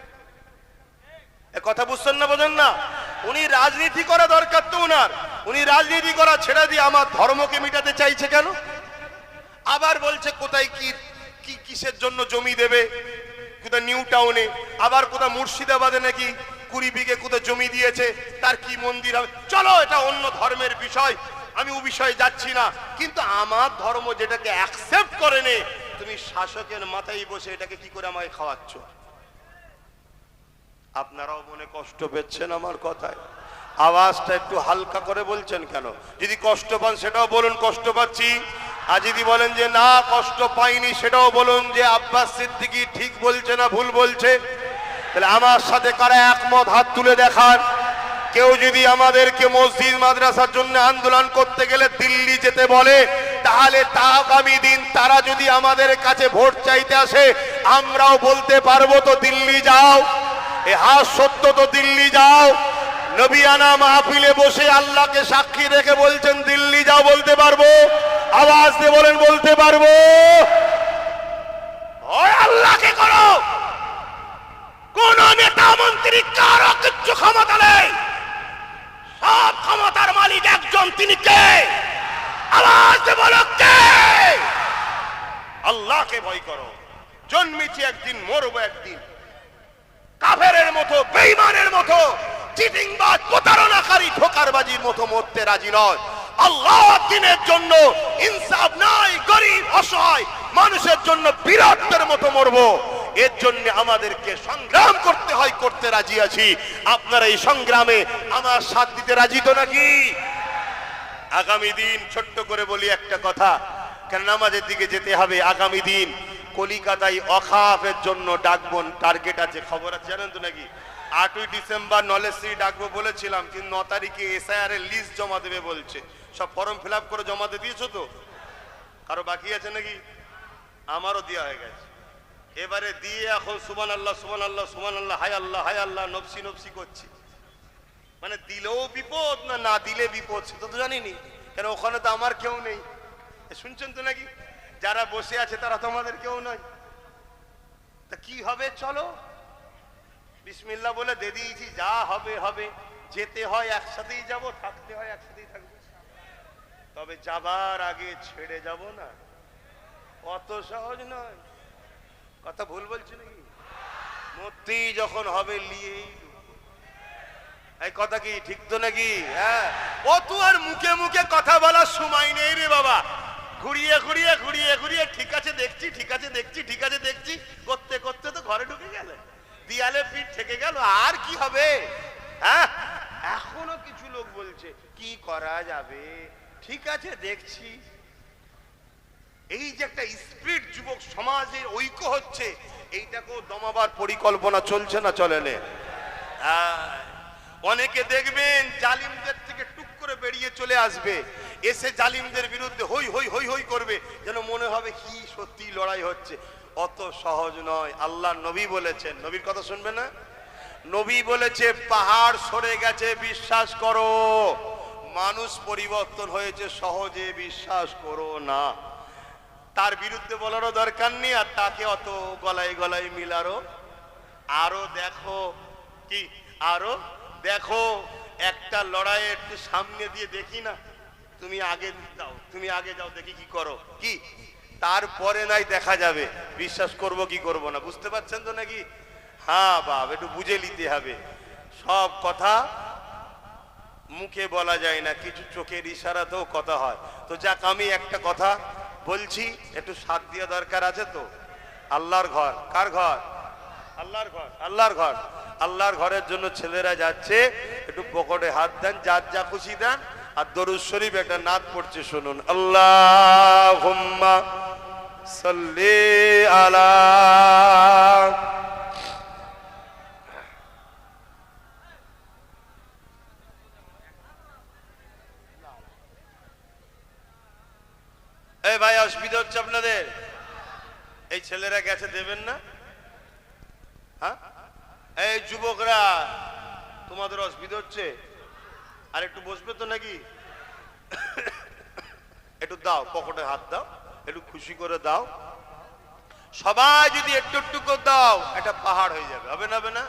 Speaker 2: কথা বুঝছেন না, বোঝেন না? উনি রাজনীতি করা দরকার তো উনার, উনি রাজনীতি করা ছেড়ে দিয়ে আমার ধর্মকে মিটাতে চাইছে কেন? আবার বলছে কোথায় কি কি কিসের জন্য জমি দেবে, কোথায় নিউ টাউনে, আবার কোথায় মুর্শিদাবাদে নাকি 20 বিঘে কোথায় জমি দিয়েছে, তার কি মন্দির হবে। চলো এটা অন্য ধর্মের বিষয়, আমি ও বিষয়ে যাচ্ছি না। কিন্তু আমার ধর্ম যেটাকে অ্যাকসেপ্ট করে নে, তুমি শাসকের মাথায় বসে এটাকে কি করে আমায় খাওয়াচ্ছ? আপনারাও মনে কষ্ট পেচ্ছেন আমার কথায়? আওয়াজটা একটু হালকা করে বলছেন কেন? যদি কষ্ট পান সেটাও বলুন কষ্ট পাচ্ছি, আর যদি বলেন যে না কষ্ট পাইনি সেটাও বলুন যে আব্বাস সিদ্দিকী ঠিক বলছে না ভুল বলছে। তাহলে আমার সাথে কারা একমত হাত তুলে দেখান। কেউ যদি আমাদেরকে মসজিদ মাদ্রাসার জন্য আন্দোলন করতে গেলে দিল্লি যেতে বলে, তাহলে তা আগামী দিন তারা যদি আমাদের কাছে ভোট চাইতে আসে, আমরাও বলতে পারবো তো দিল্লি যাও, এ হাত সত্য তো দিল্লি যাও। নবিয়ানা মাহফিলে বসে আল্লাহকে সাক্ষী রেখে বলছেন দিল্লি যাও, বলতে পারবো? আওয়াজ দিয়ে বলেন বলতে পারবো? ওই আল্লাহকে করো, কোন নেতা মন্ত্রী কারো কিচ্ছু ক্ষমতা নেই, সব ক্ষমতার মালিক একজন, তিনি কে? আওয়াজ দিয়ে বলো কে? আল্লাহকে ভয় করো। জন্মেছি একদিন, মরবো একদিন। কাফেরের মতো, বেঈমানের মতো, চিটিংবাজ, প্রতারণাকারী, ধোঁকারবাজির মতো মরতে রাজি নয়। আল্লাহ দিনের জন্য ইনসাফ নাই, গরিব অসহায় মানুষের জন্য বিরাটের মতো মরবো। এর জন্য আমাদেরকে সংগ্রাম করতে হয়, করতে রাজি আছি। আপনারা এই সংগ্রামে আমার সাথ দিতে রাজি তো নাকি? আগামী দিন ছোট্ট করে বলি একটা কথা, কেন নামাজের দিকে যেতে হবে। আগামী দিন কলিকাতায় অখাফের জন্য ডাকবো, টার্গেট আছে, খবর আছে জানেন তো নাকি? 8ই ডিসেম্বর নলেজশ্রী ডাকবো বলেছিলাম, কিন্তু 9 তারিখে এসআইআর এর লিস্ট জমা দেবে বলছে। সব ফর্ম ফিল আপ করে জমা দিয়ে দিয়েছো তো? কারো বাকি আছে নাকি? আমারও দেওয়া হয়ে গেছে। এবারে দিয়ে এখন সুবহানাল্লাহ সুবহানাল্লাহ সুবহানাল্লাহ, হায় আল্লাহ হায় আল্লাহ, নফসি নফসি করছি। মানে দিলেও বিপদ, না না দিলে বিপদ, সেটা তো জানিনি। কেন ওখানে তো আমার কেউ নেই, শুনছেন তো নাকি? যারা বসে আছে তারা তো আমাদের কেউ নয়। তা কি হবে? চলো বিসমিল্লাহ বলে দিয়ে দিয়েছি, যা হবে হবে। যেতে হয় একসাথেই যাব, থাকতে হয় একসাথেই থাকবো। তবে যাবার আগে ছেড়ে যাব না, অত সহজ নয়। কথা ভুল বলছি নাকি? মূর্তি যখন হবে লিয়েই এই কথা কি ঠিক তো নাকি? হ্যাঁ, অত আর মুখে মুখে কথা বলার সময় নেই রে বাবা। ঘুরিয়ে ঘুরিয়ে ঘুরিয়ে ঘুরিয়ে ঠিক আছে দেখছি, ঠিক আছে দেখছি, ঠিক আছে দেখছি করতে করতে তো ঘরে ঢুকে গেলে, দিয়ালে পিঠ থেকে গেল, আর কি হবে? হ্যাঁ, এখনো কিছু লোক বলছে কি করা যাবে, ঠিক আছে দেখছি। এই যে একটা স্পিরিট যুবক সমাজের ঐক্য হচ্ছে, এইটাকেও দমাবার পরিকল্পনা চলছে না চলে না? অনেকে দেখবেন জালিমদের থেকে টুক করে বেরিয়ে চলে আসবে, এসে জালিমদের বিরুদ্ধে হই হই হই হই করবে, যেন মনে হবে কি সত্যি লড়াই হচ্ছে। অত সহজ নয়। আল্লাহ নবী বলেছেন, নবীর কথা শুনবে না? নবী বলেছে পাহাড় সরে গেছে বিশ্বাস করো, মানুষ পরিবর্তন হয়েছে সহজে বিশ্বাস করো না। তার বিরুদ্ধে বলারও দরকার নেই, আর তাকে অত গলায় গলায় মিলারও। আরো দেখো কি, আরো দেখো, একটা লড়াইয়ে একটু সামনে দিয়ে দেখি না, তুমি আগে যাও, তুমি আগে যাও, দেখি কি করো, কি তারপরে নাই দেখা যাবে বিশ্বাস করব কি করব না। বুঝতে পারছেন তো নাকি? হ্যাঁ বাপ, একটু বুঝে নিতে হবে। সব কথা মুখে বলা যায় না, কিছু চোখের ইশারাতেও কথা হয়। তো যাক, আমি একটা কথা বলছি, একটু সাথ দেওয়া দরকার আছে তো। আল্লাহর ঘর, কার ঘর? আল্লাহর ঘর, আল্লাহর ঘর। আল্লাহর ঘরের জন্য ছেলেরা যাচ্ছে, একটু পকেটে হাত দেন, যার যা খুশি দেন, আর দরুদ শরীফ একটা নাত পড়ছে, শুনুন। আল্লাহুম্মা সাল্লি আলা। এই ভাই, অসুবিধা হচ্ছে আপনাদের? এই ছেলেরা গেছে, দেবেন না? হ্যাঁ, এই যুবকরা, তোমাদের অসুবিধা হচ্ছে? আর একটু বসবে তো নাকি? একটু দাও, পকেটে হাত দাও, একটু খুশি করে দাও। সবাই যদি একটু একটু করে দাও, একটা পাহাড় হয়ে যাবে। হবে না? হবে না?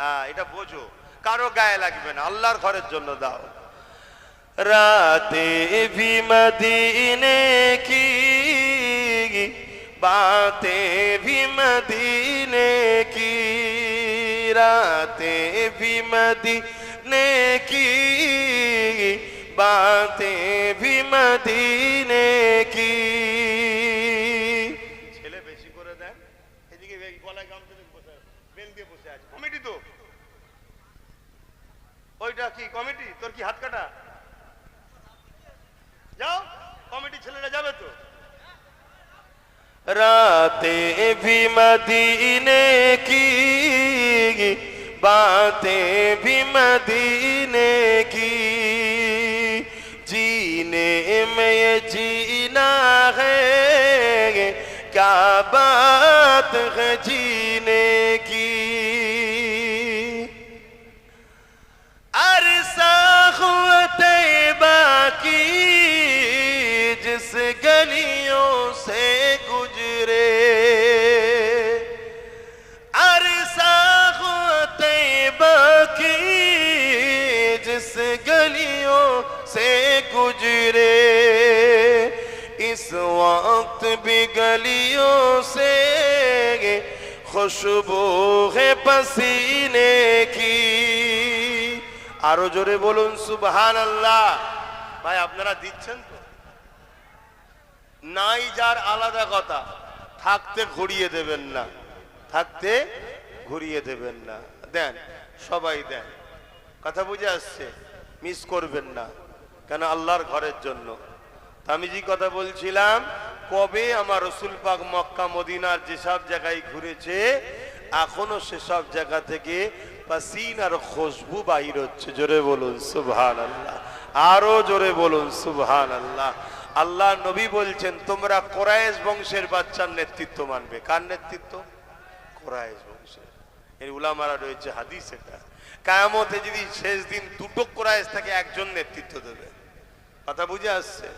Speaker 2: হ্যাঁ, এটা বোঝো, কারো গায়ে লাগবে না, আল্লাহর ঘরের জন্য দাও। রাতে ভি মদিনে কি बातें भी मदीने की, रातें भी मदीने की, बातें भी मदीने की। ছেলে বেশি করে দেন, এদিকে গলায় গামছা দিয়ে বসে, বেল দিয়ে বসে আছে। কমিটি তো ওইটা কি কমিটি? তোর কি হাত কাটা? যাও, কমিটি ছেলেরা যাবে তো। रातें भी मदीने की, बातें भी मदीने की, जीने में ये जीना है, क्या बात है जीने की। अरसा हुआ तैबा की, जिस गलियों से गुजरे, अरसा हुआ तैबा की, जिस गलियों से गुजरे, इस वक्त भी गलियों से खुशबू है पसीने की। আরো জোরে বলুন সুবহানাল্লাহ। ভাই, আপনারা দিচ্ছেন তো? নাই যার আলাদা কথা, থাকতে ঘুরিয়ে দেবেন না, থাকতে ঘুরিয়ে দেবেন না। দেন, সবাই দেন। কথা বুঝে আসছে? মিস করবেন না, কেন আল্লাহর ঘরের জন্য। আমি যে কথা বলছিলাম, কবে আমার রসুল পাক মক্কা মদিনার যেসব জায়গায় ঘুরেছে, এখনো সেসব জায়গা থেকে পাসিনার খুশবু বাহির হচ্ছে। জোরে বলুন সুবহানাল্লাহ, আরো জোরে বলুন সুবহানাল্লাহ। আল্লাহ নবী বলছেন, তোমরা কোরাইশ বংশের বাচ্চার নেতৃত্ব মানবে। কার নেতৃত্ব? কোরাইশ বংশের। এর উলামারা রয়েছে হাদিস। এটা কিয়ামতে যদি শেষ দিন দুটো কোরাইশ থেকে একজন নেতৃত্ব দেবে। কথা বুঝে আসছে?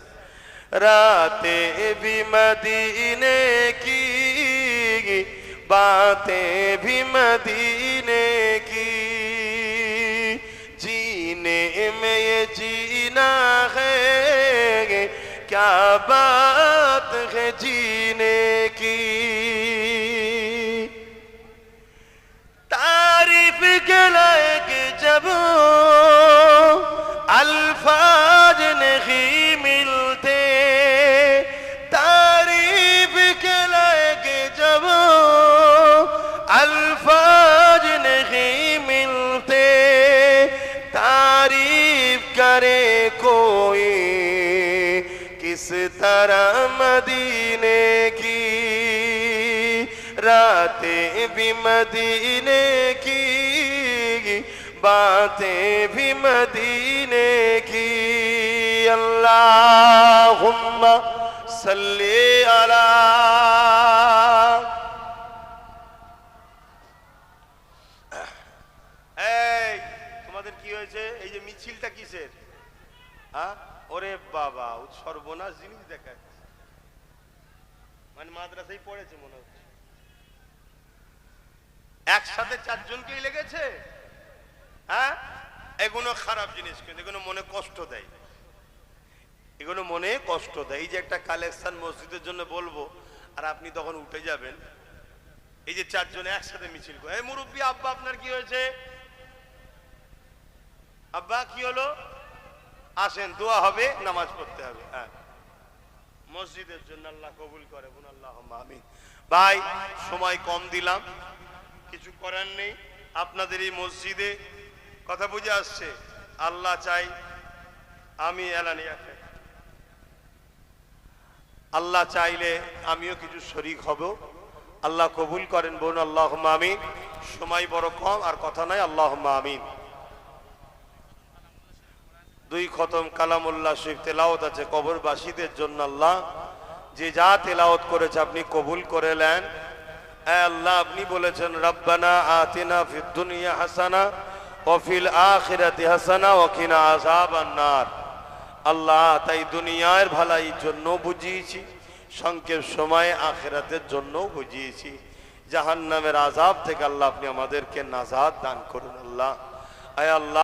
Speaker 2: রাতে ভি মদিনে কি, बातें भी मदीने की, जीने में ये जीना है, क्या बात है जीने की। तारीफ के लायक जब अल्फाज नहीं मिलते,
Speaker 1: तरह मदीने की, रातें भी मदीने की, बातें भी मदीने की। अल्लाहुम्मा सल्ली अला। এই তোমাদের কি হয়েছে? এই যে মিছিলটা কিসের? হ্যাঁ, ওরে বাবা, সর্বনাশ জিনিস দেখাচ্ছে। মানে মাদ্রাসায় পড়েছে মনে হচ্ছে। একসাথে চারজনকেই লেগেছে। হ্যাঁ, এগুলো খারাপ জিনিস, কিন্তু এগুলো মনে কষ্ট দেয়, এগুলো মনে কষ্ট দেয়। এই যে একটা কালেকশন মসজিদের জন্য বলবো, আর আপনি তখন উঠে যাবেন। এই যে চারজন একসাথে মিছিল করে, এই মুরব্বী আব্বা আপনার কি হয়েছে? আব্বা কি হলো? আসেন, দোয়া হবে, নামাজ পড়তে হবে। হ্যাঁ, মসজিদের জন্য আল্লাহ কবুল করে, বলুন আল্লাহুম্মা আমিন। ভাই, সময় কম দিলাম, কিছু করার নেই। আপনাদের এই মসজিদে কথা বুঝে আসছে। আল্লাহ চাই আমি এলানিয়াকে, আল্লাহ চাইলে আমিও কিছু শরীক হব। আল্লাহ কবুল করেন, বলুন আল্লাহুম্মা আমিন। সময় বড় কম, আর কথা নাই, আল্লাহুম্মা আমিন। 2 খতম কালামুল্লাহ শরীফ তেলাওয়াত আছে কবরবাসীদের জন্য। আল্লাহ যে যা তেলাওয়াত করেছে আপনি কবুল করে নেন। আল্লাহ, আপনি বলেছেন রব্বানা আতিনা ফিদ দুনিয়া হাসানা ওয়া ফিল আখিরাতি হাসানা ওয়া কিনা আযাবান নার। আল্লাহ, তাই দুনিয়ার ভালোর জন্য বুঝিয়েছি, সংক্ষেপ সময়ে আখিরাতের জন্য বুঝিয়েছি। জাহান্নামের আযাব থেকে আল্লাহ আপনি আমাদেরকে নাজাত দান করুন। আল্লাহ, আয় আল্লাহ।